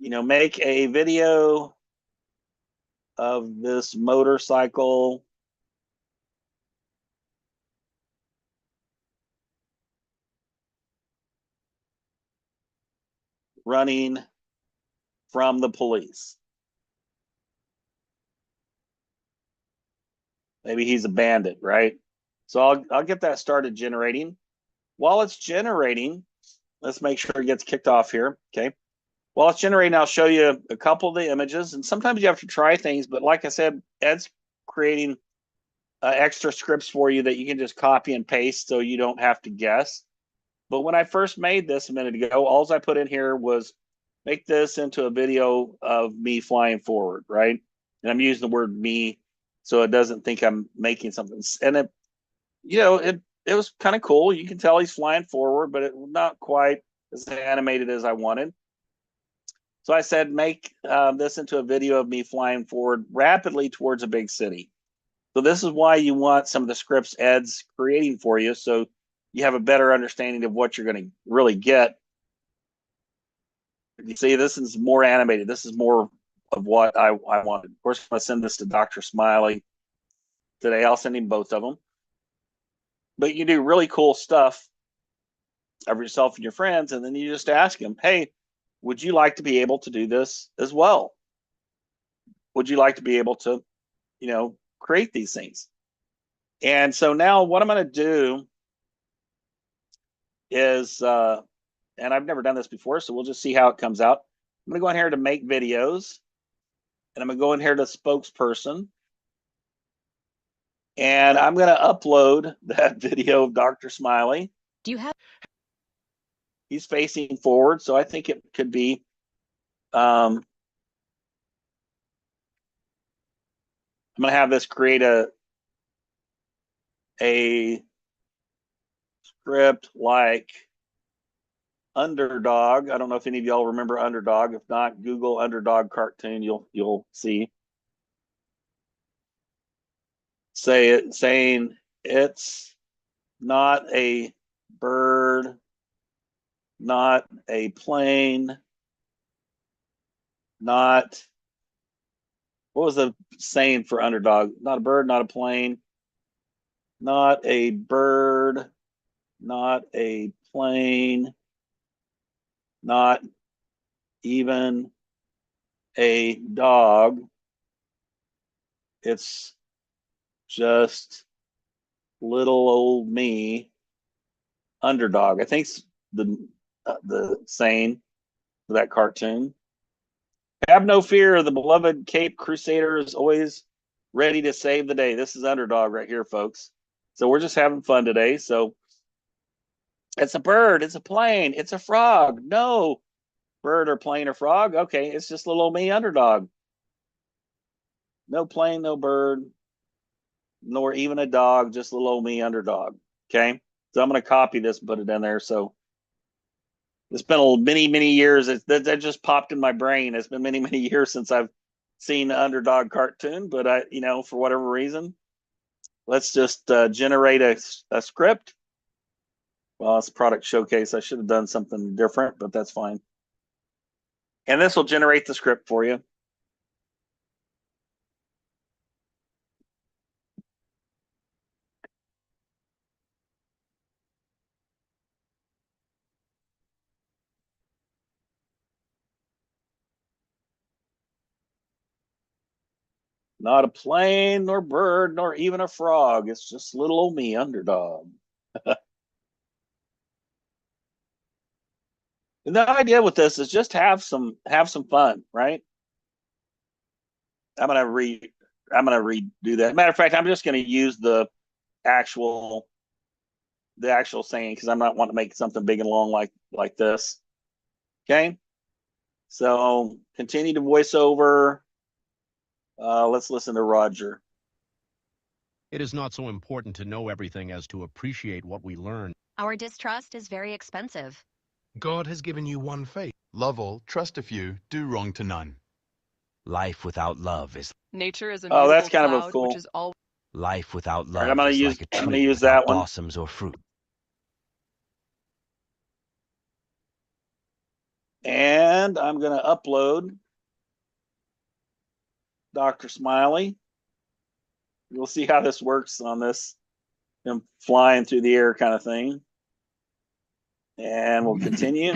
make a video of this motorcycle running from the police. Maybe he's a bandit, right? So I'll get that started generating. While it's generating, let's make sure it gets kicked off here. Okay. While it's generating, I'll show you a couple of the images, and sometimes you have to try things, but like I said, Ed's creating extra scripts for you that you can just copy and paste so you don't have to guess. But when I first made this a minute ago, all I put in here was make this into a video of me flying forward, right? And I'm using the word me so it doesn't think I'm making something. And it, it was kind of cool. You can tell he's flying forward, but it not quite as animated as I wanted. So I said, make this into a video of me flying forward rapidly towards a big city. So this is why you want some of the scripts Ed's creating for you, so you have a better understanding of what you're going to really get. You see, this is more animated. This is more of what I wanted. Of course, I'm going to send this to Dr. Smiley today. I'll send him both of them. But you do really cool stuff of yourself and your friends, and then you just ask them, hey, would you like to be able to do this as well? Would you like to be able to, create these things? And so now what I'm going to do is, and I've never done this before, so we'll just see how it comes out. I'm going to go in here to make videos, and I'm going to go in here to spokesperson, and I'm going to upload that video of Dr. Smiley. Do you have? He's facing forward, so I think it could be I'm going to have this create a script like Underdog. I don't know if any of y'all remember Underdog. If not, Google Underdog cartoon. You'll see. Saying it's not a bird, not a plane, not, what was the saying for Underdog? Not a bird, not a plane, not a bird, not a plane, not even a dog. It's just little old me, Underdog. I think's the saying for that cartoon. Have no fear, the beloved Cape Crusader is always ready to save the day. This is Underdog right here, folks. So we're just having fun today. So it's a bird, it's a plane, it's a frog. No, bird or plane or frog. Okay, it's just little old me, Underdog. No plane, no bird, nor even a dog, just little old me, Underdog. Okay, so I'm going to copy this, put it in there. So it's been many years. That just popped in my brain. It's been many years since I've seen the Underdog cartoon, but for whatever reason, let's just generate a script. Well, it's a product showcase. I should have done something different, but that's fine. And this will generate the script for you. Not a plane, nor bird, nor even a frog. It's just little old me, Underdog. And the idea with this is just have some fun, right? I'm gonna redo that. Matter of fact, I'm just gonna use the actual saying because I'm not wanting to make something big and long like this. Okay. So continue to voice over. Let's listen to Roger. It is not so important to know everything as to appreciate what we learn. Our distrust is very expensive. God has given you one faith. Love all, trust a few, do wrong to none. Life without love is Nature is a Oh, that's mutable kind of a cloud, cool. which is all. life without All love right, I'm gonna is use like a I'm gonna tree use without that one. blossoms or fruit. And I'm gonna upload Dr. Smiley. We'll see how this works on this him flying through the air kind of thing. And we'll continue.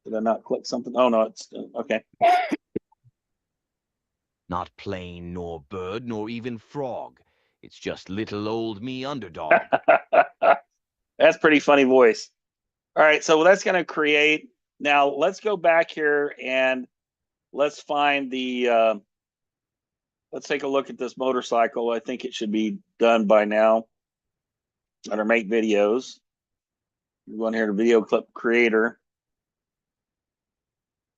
Did I not click something? Oh no, it's okay. Not plane, nor bird, nor even frog. It's just little old me, Underdog. That's pretty funny voice. All right, so that's going to create. Now let's go back here and let's find the. Let's take a look at this motorcycle. I think it should be done by now. Under make videos. We're going here to video clip creator.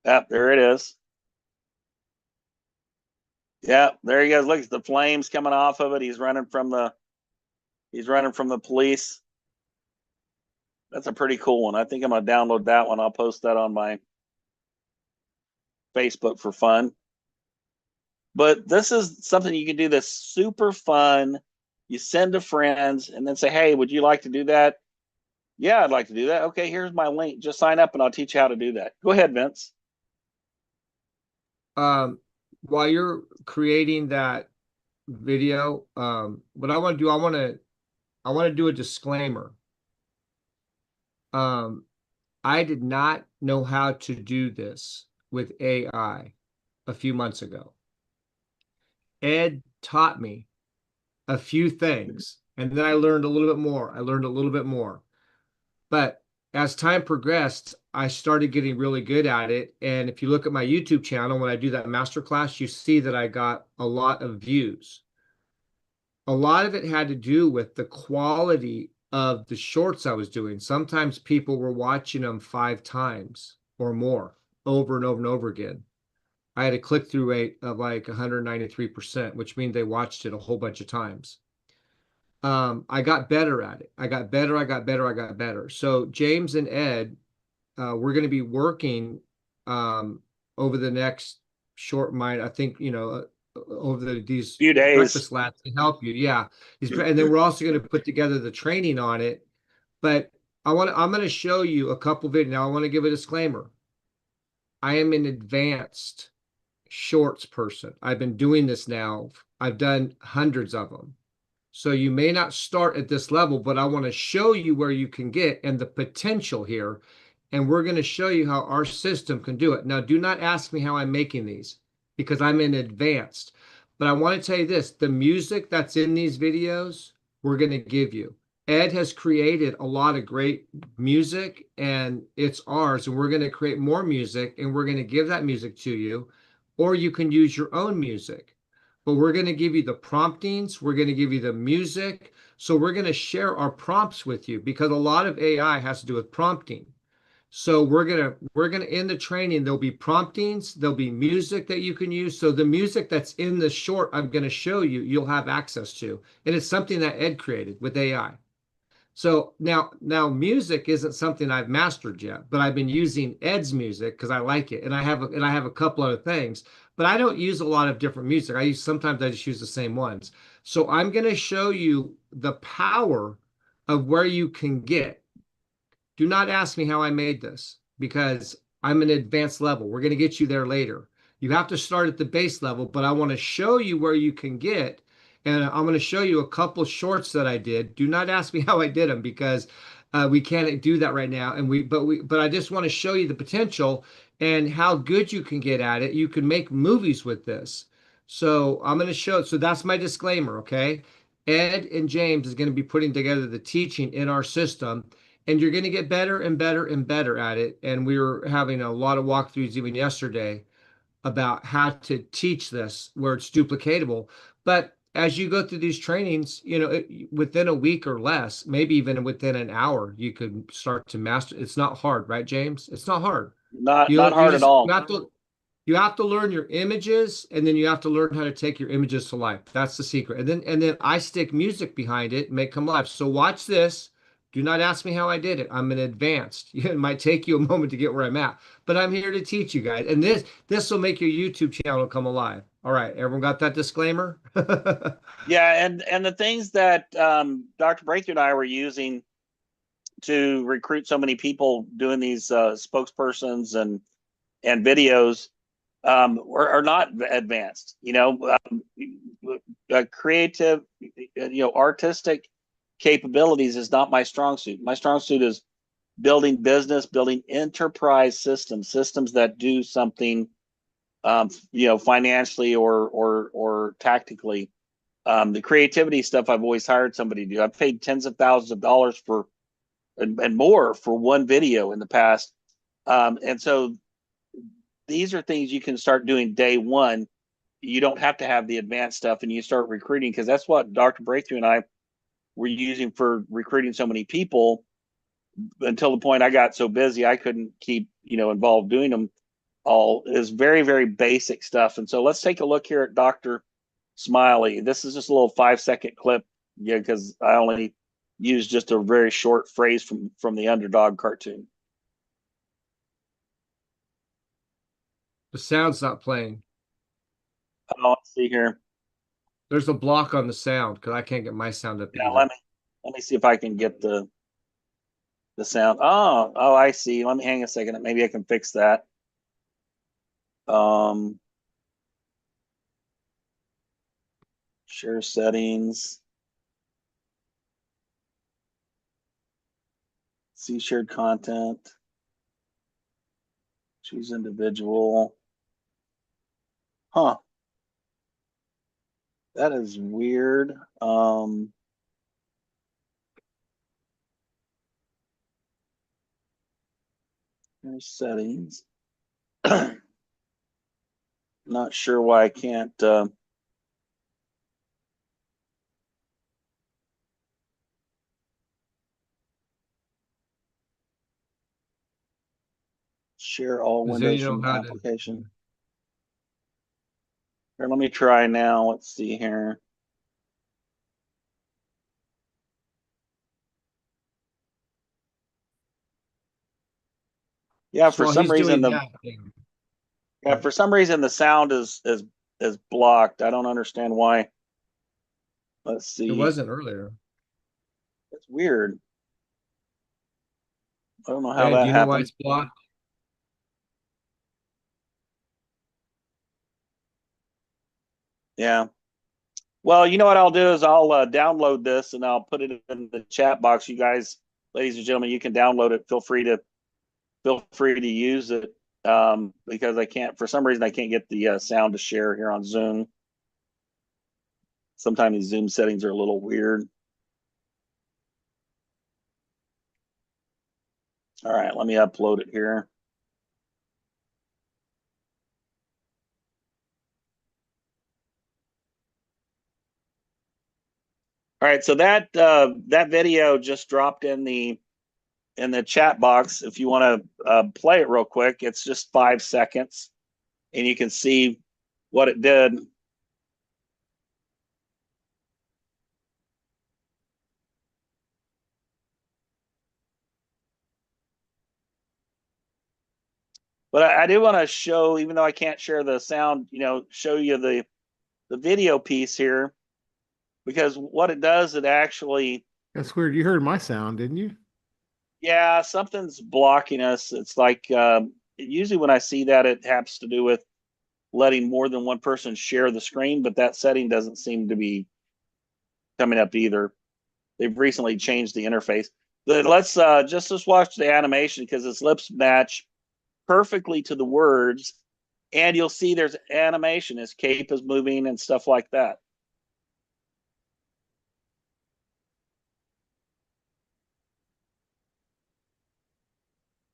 Yep, there it is. Yeah, there he goes. Look at the flames coming off of it. He's running from the police. That's a pretty cool one. I think I'm gonna download that one. I'll post that on my Facebook for fun. But this is something you can do that's super fun. You send to friends and then say, hey, would you like to do that? Yeah, I'd like to do that. Okay, here's my link. Just sign up and I'll teach you how to do that. Go ahead, Vince. While you're creating that video, what I want to do, I want to do a disclaimer. I did not know how to do this with AI a few months ago. Ed taught me a few things, and then I learned a little bit more. But as time progressed, I started getting really good at it. And if you look at my YouTube channel, when I do that masterclass, you see that I got a lot of views. A lot of it had to do with the quality of the shorts I was doing. Sometimes people were watching them 5 times or more over and over and over again. I had a click-through rate of like 193%, which means they watched it a whole bunch of times. I got better at it. I got better. So James and Ed, we're going to be working over the next I think, over these few days breakfast labs to help you. Yeah. And then we're also going to put together the training on it. But I'm going to show you a couple videos. Now I want to give a disclaimer. I am an advanced shorts person. I've been doing this now. I've done hundreds of them. So you may not start at this level, but I want to show you where you can get and the potential here. And we're going to show you how our system can do it. Now, do not ask me how I'm making these because I'm in advanced. But I want to tell you this, the music that's in these videos, we're going to give you. Ed has created a lot of great music and it's ours. And we're going to create more music and we're going to give that music to you. Or you can use your own music. But we're going to give you the promptings. We're going to give you the music. So we're going to share our prompts with you because a lot of AI has to do with prompting. So we're going to in the training, there'll be promptings, there'll be music that you can use. So the music that's in the short I'm going to show you, you'll have access to. And it's something that Ed created with AI. So now music isn't something I've mastered yet, but I've been using Ed's music because I like it. And I have a couple other things, but I don't use a lot of different music. Sometimes I just use the same ones. So I'm going to show you the power of where you can get. Do not ask me how I made this because I'm an advanced level. We're going to get you there later. You have to start at the base level, but I want to show you where you can get. And I'm going to show you a couple shorts that I did. Do not ask me how I did them because we can't do that right now. But I just want to show you the potential and how good you can get at it. You can make movies with this. So I'm going to show. So that's my disclaimer. Okay. Ed and James is going to be putting together the teaching in our system. And you're going to get better and better and better at it. And we were having a lot of walkthroughs even yesterday about how to teach this where it's duplicatable. But as you go through these trainings, within a week or less, maybe even within an hour, you could start to master. It's not hard, right, James? It's not hard. Not hard at all. You have to learn your images, and then you have to learn how to take your images to life. That's the secret. And then I stick music behind it and make them live. So watch this. Do not ask me how I did it. I'm an advanced. It might take you a moment to get where I'm at, but I'm here to teach you guys. And this will make your YouTube channel come alive. All right, everyone got that disclaimer? Yeah, and the things that Dr. Breakthrough and I were using to recruit so many people doing these spokespersons and videos are not advanced. Creative, artistic capabilities is not my strong suit. My strong suit is building business, building enterprise systems that do something, financially or tactically. The creativity stuff I've always hired somebody to do. I've paid tens of thousands of dollars for and more for one video in the past. And so these are things you can start doing day one. You don't have to have the advanced stuff, and you start recruiting, because that's what Dr. Breakthrough and I were using for recruiting so many people, until the point I got so busy I couldn't keep involved doing them all. Is very, very basic stuff. And so let's take a look here at Dr. Smiley. This is just a little 5-second clip, because I only used just a very short phrase from the Underdog cartoon. The sound's not playing. Oh, let's see here. There's a block on the sound because I can't get my sound up Yeah, either. let me see if I can get the sound. Oh, I see. Let me hang a second. Maybe I can fix that. Share settings. See shared content. Choose individual. Huh. That is weird. Here's settings. Not sure why I can't share all Does anyone windows know from the how application. Here, let me try now. Let's see here. Yeah, So while he's doing that, for some reason the sound is blocked. I don't understand why. Let's see. it wasn't earlier. It's weird. I don't know how Hey, that do you know why happened. it's blocked? Yeah. Well, you know what I'll do is I'll download this and I'll put it in the chat box. You guys, ladies and gentlemen, you can download it. Feel free to use it, because I can't, for some reason, I can't get the sound to share here on Zoom. Sometimes these Zoom settings are a little weird. All right, let me upload it here. All right, so that video just dropped in the chat box. If you want to play it real quick, it's just 5 seconds, and you can see what it did. But I do want to show, even though I can't share the sound, show you the video piece here, because what it does, it actually. That's weird. You heard my sound, didn't you? Yeah, something's blocking us. It's like usually when I see that, it has to do with letting more than one person share the screen, but that setting doesn't seem to be coming up either. They've recently changed the interface. But let's just watch the animation, because its lips match perfectly to the words, and you'll see there's animation. His cape is moving and stuff like that.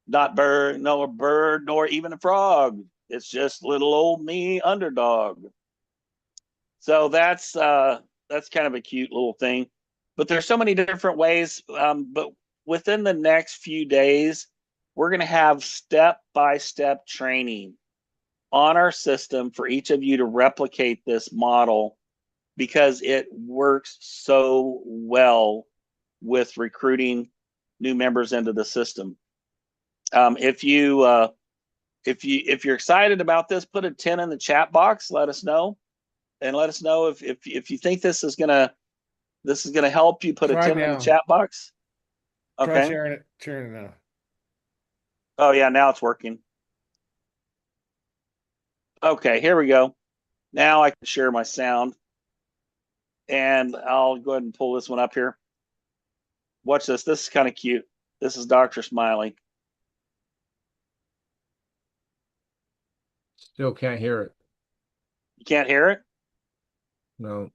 Not bird, no bird, nor even a frog. It's just little old me, Underdog. So that's kind of a cute little thing. But there's so many different ways. But within the next few days, we're going to have step-by-step training on our system for each of you to replicate this model, because it works so well with recruiting new members into the system. If you're excited about this, put a 10 in the chat box. Let us know, and let us know if you think this is gonna help you. Put a 10 in the chat box. Okay. Try sharing it now. Oh yeah, now it's working. Okay, here we go. Now I can share my sound, and I'll go ahead and pull this one up here. Watch this. This is kind of cute. This is Dr. Smiley. Still can't hear it. You can't hear it? No.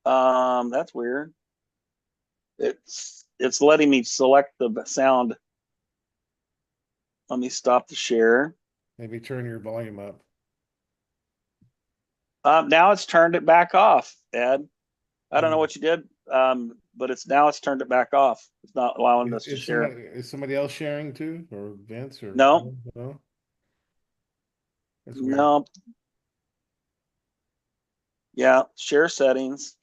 That's weird. it's letting me select the sound. Let me stop the share. Maybe turn your volume up. Now it's turned it back off, Ed. I don't know what you did, but it's turned it back off. It's not allowing us to share. Is somebody else sharing too, or Vince, or no? No. That's weird. No. Yeah, share settings.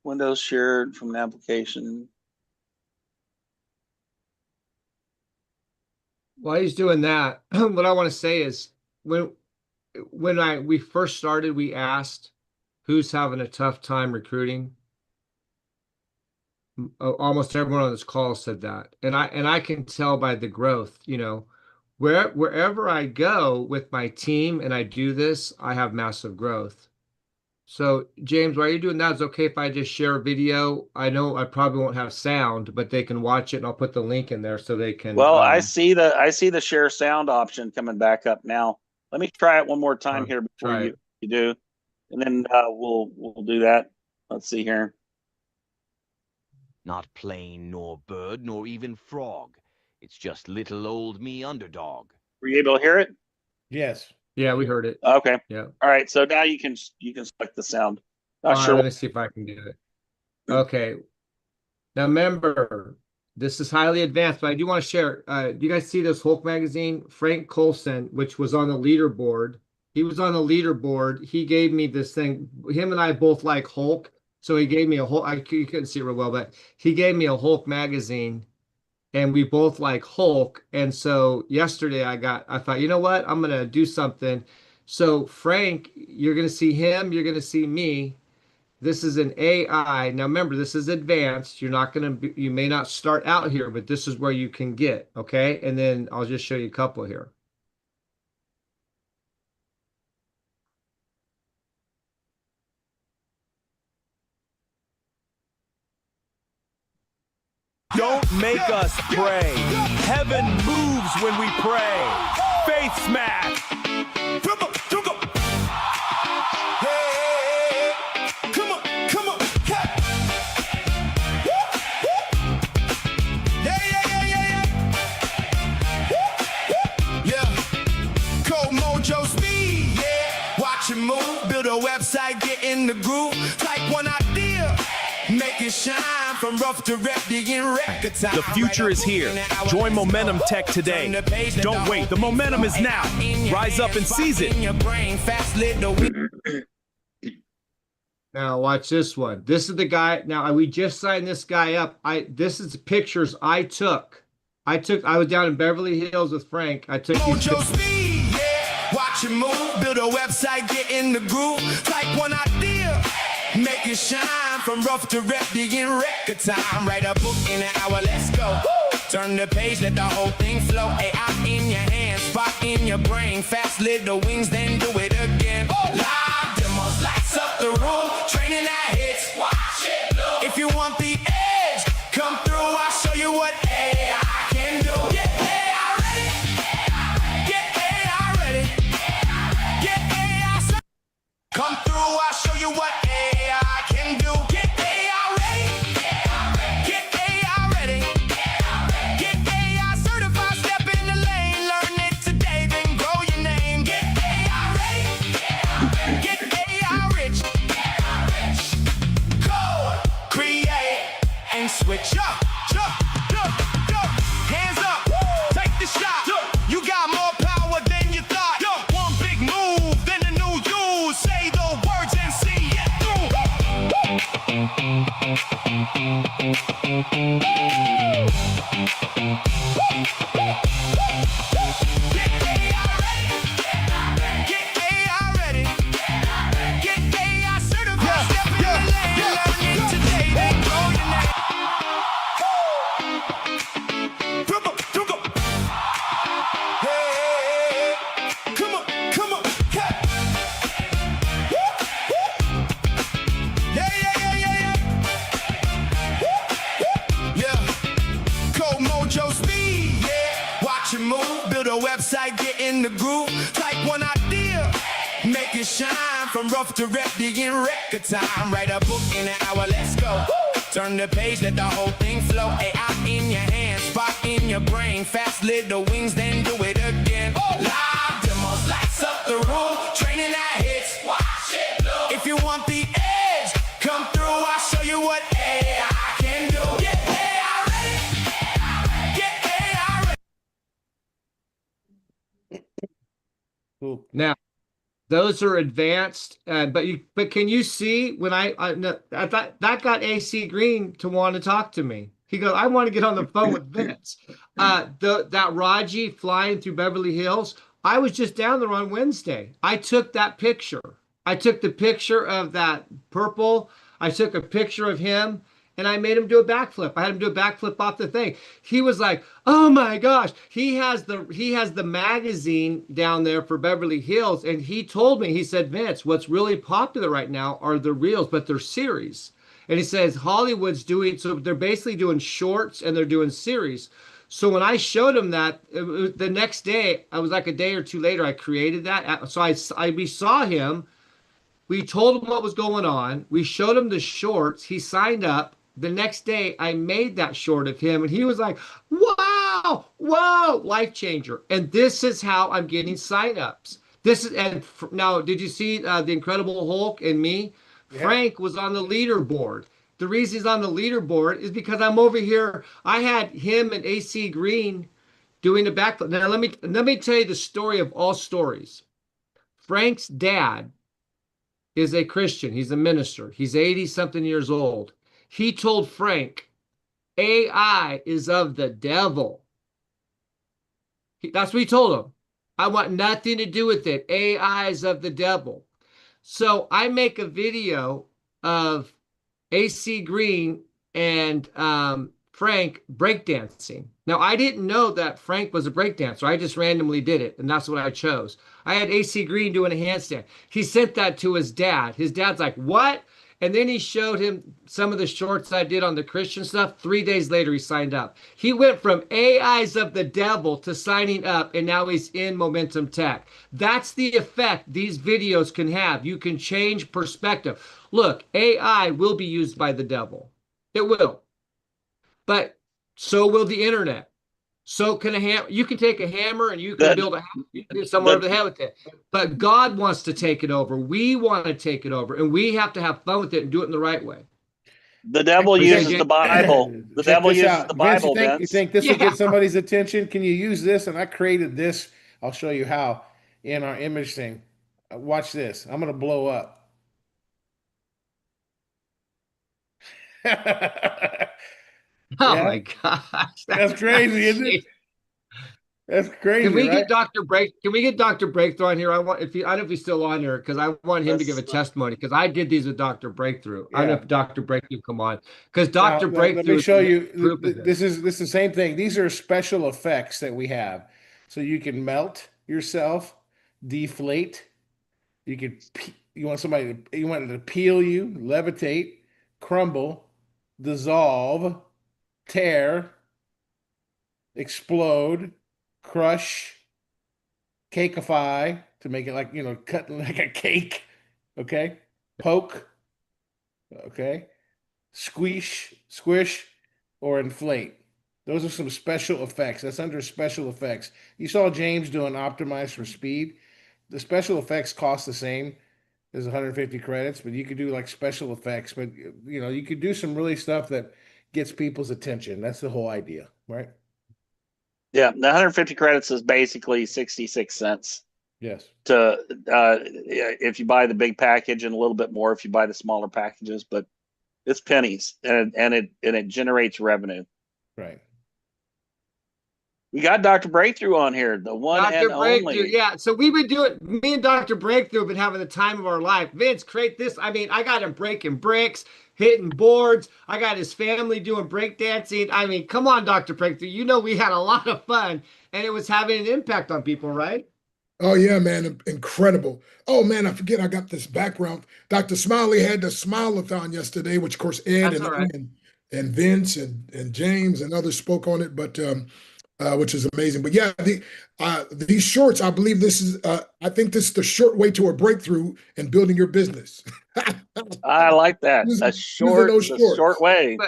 Windows shared from an application. While he's doing that, what I want to say is when we first started, we asked who's having a tough time recruiting. Almost everyone on this call said that, and I can tell by the growth. You know, wherever I go with my team and I do this, I have massive growth. So James, while you're doing that, it's okay if I just share a video. I know I probably won't have sound, but they can watch it, and I'll put the link in there so they can. Well, I see the share sound option coming back up now. Let me try it one more time here before you do, and then we'll do that. Let's see here. Not plane nor bird nor even frog. It's just little old me underdog. Were you able to hear it? Yes. Yeah, we heard it. Okay. Yeah. All right. So now you can select the sound. Not All sure. right, let me see if I can do it. Okay. Now remember, this is highly advanced, but I do want to share. Do you guys see this Hulk magazine? Frank Colson, which was on the leaderboard. He was on the leaderboard. He gave me this thing. Him and I both like Hulk. So he gave me a Hulk. You couldn't see it real well, but he gave me a Hulk magazine. And we both like Hulk. And so yesterday I thought, you know what? I'm going to do something. So Frank, you're going to see him. You're going to see me. This is an AI. Now remember, this is advanced. You're not going to, you may not start out here, but this is where you can get. Okay. And then I'll just show you a couple here. Don't make us pray. Heaven moves when we pray. Faith smash. Hey, come on, come on. Yeah. Cold mojo speed, yeah. Watch it move, build a website, get in the groove. Type one idea, make it shine. From rough to ready in record time. The future is here. Join Momentum Tech today. Don't wait. The momentum is now. Rise up and seize it. Now watch this one. This is the guy. Now we just signed this guy up. This is pictures I took. I was down in Beverly Hills with Frank. I took these pictures. Speed, yeah. Watch it move. Build a website. Get in the groove. Type one idea. Make it shine. From rough to ready in record time. Write a book in an hour, let's go. Woo! Turn the page, let the whole thing flow. AI in your hands, spot in your brain. Fast little wings, then do it again. Oh! Live demos, lights up the room. Training that hits, watch it blow. If you want the edge, come through, I'll show you what AI can do. Get AI ready. Get AI ready. Get AI. Come through, I'll show you what AI can do. Switch up, hands up, take the shot. You got more power than you thought. One big move, then a new you. Say the words and see it Get AI ready. Get AI certified. Step in the lane, learn it today. Then grow your name. Move, build a website, get in the groove. Type one idea, Make it shine from rough to ready in record time. Write a book in an hour, let's go. Turn the page, let the whole thing flow. AI in your hands, spark in your brain. Fast little wings, then do it again. Live demos, lights up the room. Training that hits, watch it blow. If you want the edge, come through, I'll show you what AI can do. Get AI ready. Get AI ready. Cool. Now, those are advanced, but can you see when I thought that got AC Green to want to talk to me? He goes, I want to get on the phone with Vince. That Raji flying through Beverly Hills. I was just down there on Wednesday. I took that picture. I took the picture of that purple. I took a picture of him. And I made him do a backflip. I had him do a backflip off the thing. He was like, "Oh my gosh!" He has the magazine down there for Beverly Hills, and he told me, he said, "Vince, what's really popular right now are the reels, but they're series." And he says Hollywood's doing, so they're basically doing shorts and they're doing series. So when I showed him that, the next day, I was like a day or two later, I created that. So we saw him. We told him what was going on. We showed him the shorts. He signed up. The next day, I made that short of him, and he was like, "Wow, whoa, life changer!" And this is how I'm getting signups. Now, did you see the Incredible Hulk and me? Yeah. Frank was on the leaderboard. The reason he's on the leaderboard is because I'm over here. I had him and AC Green doing the backflip. Now, let me tell you the story of all stories. Frank's dad is a Christian. He's a minister. He's 80-something years old. He told Frank, AI is of the devil. That's what he told him. I want nothing to do with it. AI is of the devil. So I make a video of AC Green and Frank breakdancing. Now, I didn't know that Frank was a breakdancer. I just randomly did it, and that's what I chose. I had AC Green doing a handstand. He sent that to his dad. His dad's like, "What?" And then he showed him some of the shorts I did on the Christian stuff. 3 days later, he signed up. He went from AIs of the devil to signing up, and now he's in Momentum Tech. That's the effect these videos can have. You can change perspective. Look, AI will be used by the devil. It will. But so will the internet. So can a hammer. You can take a hammer and you can build a house. You can do somewhere over the head with it. But God wants to take it over. We want to take it over, and we have to have fun with it and do it in the right way. The devil uses the Bible. The devil uses the Bible, Vince, you think this will get somebody's attention? Can you use this? And I created this. I'll show you how in our image thing. Watch this. I'm going to blow up. Oh my gosh. That's crazy, isn't it? That's crazy. Can we right? Can we get Dr. Breakthrough on here? I don't know if he's still on here because I want him to give a testimony because I did these with Dr. Breakthrough. Yeah. I don't know if Dr. Breakthrough come on because Dr. Breakthrough. Let me show you. This is the same thing. These are special effects that we have, so you can melt yourself, deflate. You want it to peel you, levitate, crumble, dissolve, tear, explode, crush, cakeify to make it like, cut like a cake. Okay. Poke. Okay. Squish, or inflate. Those are some special effects. That's under special effects. You saw James doing optimize for speed. The special effects cost the same as 150 credits, but you could do like special effects, but you could do some really stuff that gets people's attention. That's the whole idea, right? Yeah, the 150 credits is basically 66 cents. Yes. If you buy the big package and a little bit more if you buy the smaller packages, but it's pennies and it generates revenue. Right. We got Dr. Breakthrough on here, the one Dr. and Breakthrough, only. Yeah, so we've been doing, me and Dr. Breakthrough have been having the time of our life. Vince, create this. I mean, I got him breaking bricks, hitting boards. I got his family doing breakdancing. I mean, come on, Dr. Breakthrough. We had a lot of fun, and it was having an impact on people, right? Oh, yeah, man. Incredible. Oh, man, I forget I got this background. Dr. Smiley had the Smile-a-thon yesterday, which, of course, Ed and Vince and James and others spoke on it. But which is amazing. But yeah, these shorts, I believe this is, I think this is the short way to a breakthrough in building your business. I like that. Using A short, those the shorts. short way.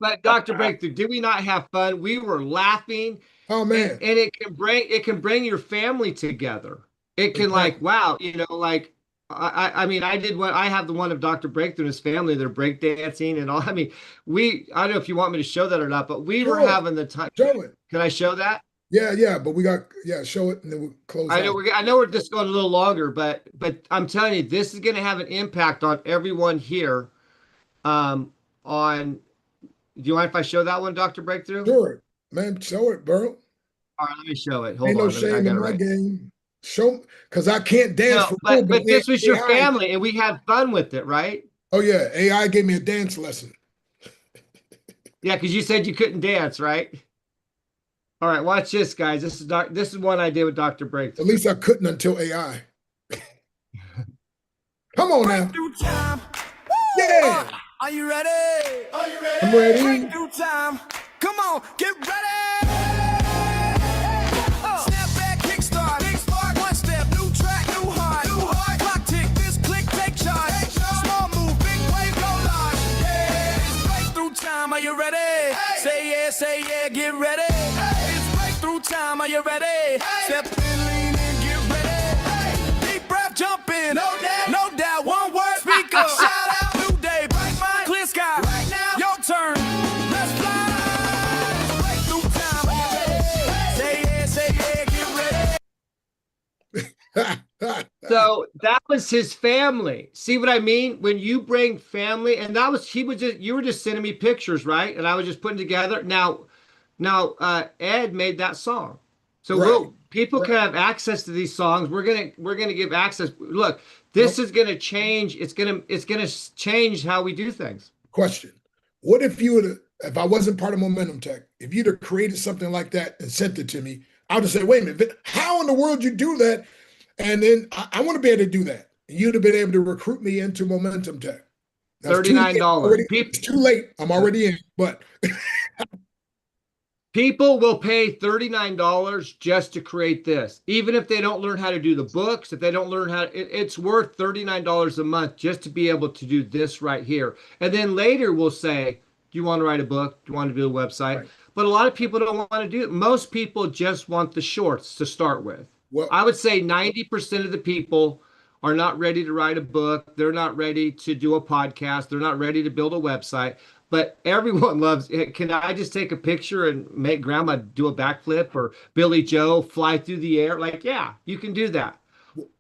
But Dr. Breakthrough, did we not have fun? We were laughing. Oh man. And it can bring your family together. It can like, wow, you know, like I mean, I have the one of Dr. Breakthrough and his family, they're breakdancing and all. I mean, I don't know if you want me to show that or not, but we were having the time. Show it. Can I show that? Yeah, but show it and then we'll close. I know we're just going a little longer, but I'm telling you, this is going to have an impact on everyone here. Do you mind if I show that one, Dr. Breakthrough? Sure, man, show it, bro. All right, let me show it. Hold Ain't on. no shame in my game. Show, because I can't dance for but this was your AI. family, and we had fun with it, right? Oh yeah, AI gave me a dance lesson. Yeah, because you said you couldn't dance, right? All right, watch this, guys. This is one I did with Dr. Breakthrough. At least I couldn't until AI. Come on now. Yeah. Are you ready? Are you ready? I'm ready. Breakthrough time. Come on, get ready. Snap back, kickstart. Big spark. One step, new track, new heart. New heart. Clock tick, this click, take charge. Small move, big wave, go large. Yeah, it's breakthrough time. Are you ready? Say yeah, get ready. It's breakthrough time. Are you ready? Step in, lean in, get ready. Deep breath, jump in. No doubt. One word, speak up. Shout out. Clear sky, right now, your turn. Let's fly. Breakthrough time. Are you ready? Say yeah, get ready. So that was his family. See what I mean? When you bring family, and you were just sending me pictures, right? And I was just putting together. Now, Ed made that song, so people can have access to these songs. We're gonna give access. Look. This is going to change. It's going to change how we do things. Question: what if if I wasn't part of Momentum Tech, if you'd have created something like that and sent it to me, I would have said, "Wait a minute, how in the world you do that?" And then I want to be able to do that. You'd have been able to recruit me into Momentum Tech. $39. It's too late. I'm already in, but. People will pay $39 just to create this. Even if they don't learn how to do the books, if they don't learn it's worth $39 a month just to be able to do this right here. And then later we'll say, do you want to write a book? Do you want to build a website? Right. But a lot of people don't want to do it. Most people just want the shorts to start with. Well, I would say 90% of the people are not ready to write a book. They're not ready to do a podcast. They're not ready to build a website. But everyone loves, can I just take a picture and make grandma do a backflip or Billy Joe fly through the air? Like, yeah, you can do that.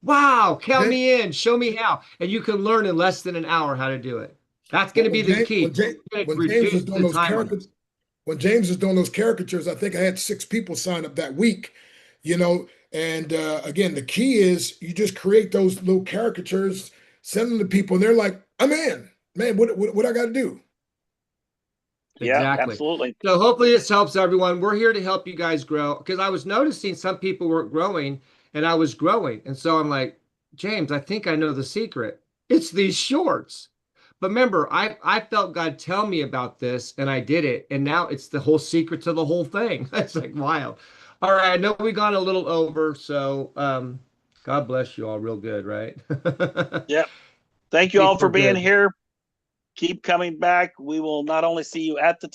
Wow, count me in, show me how. And you can learn in less than an hour how to do it. That's going to be the key. When James was doing those caricatures, I think I had 6 people sign up that week, you know. And again, the key is you just create those little caricatures, send them to people, and they're like, I'm in. Man, what I got to do? Yeah, exactly. Absolutely. So hopefully this helps everyone. We're here to help you guys grow, because I was noticing some people weren't growing and I was growing. And so I'm like, James, I think I know the secret. It's these shorts. But remember, I felt God tell me about this and I did it. And now it's the whole secret to the whole thing. That's like wild. All right. I know we gone a little over. So God bless you all real good, right? Yep. Thank you all for being here. Keep coming back. We will not only see you at the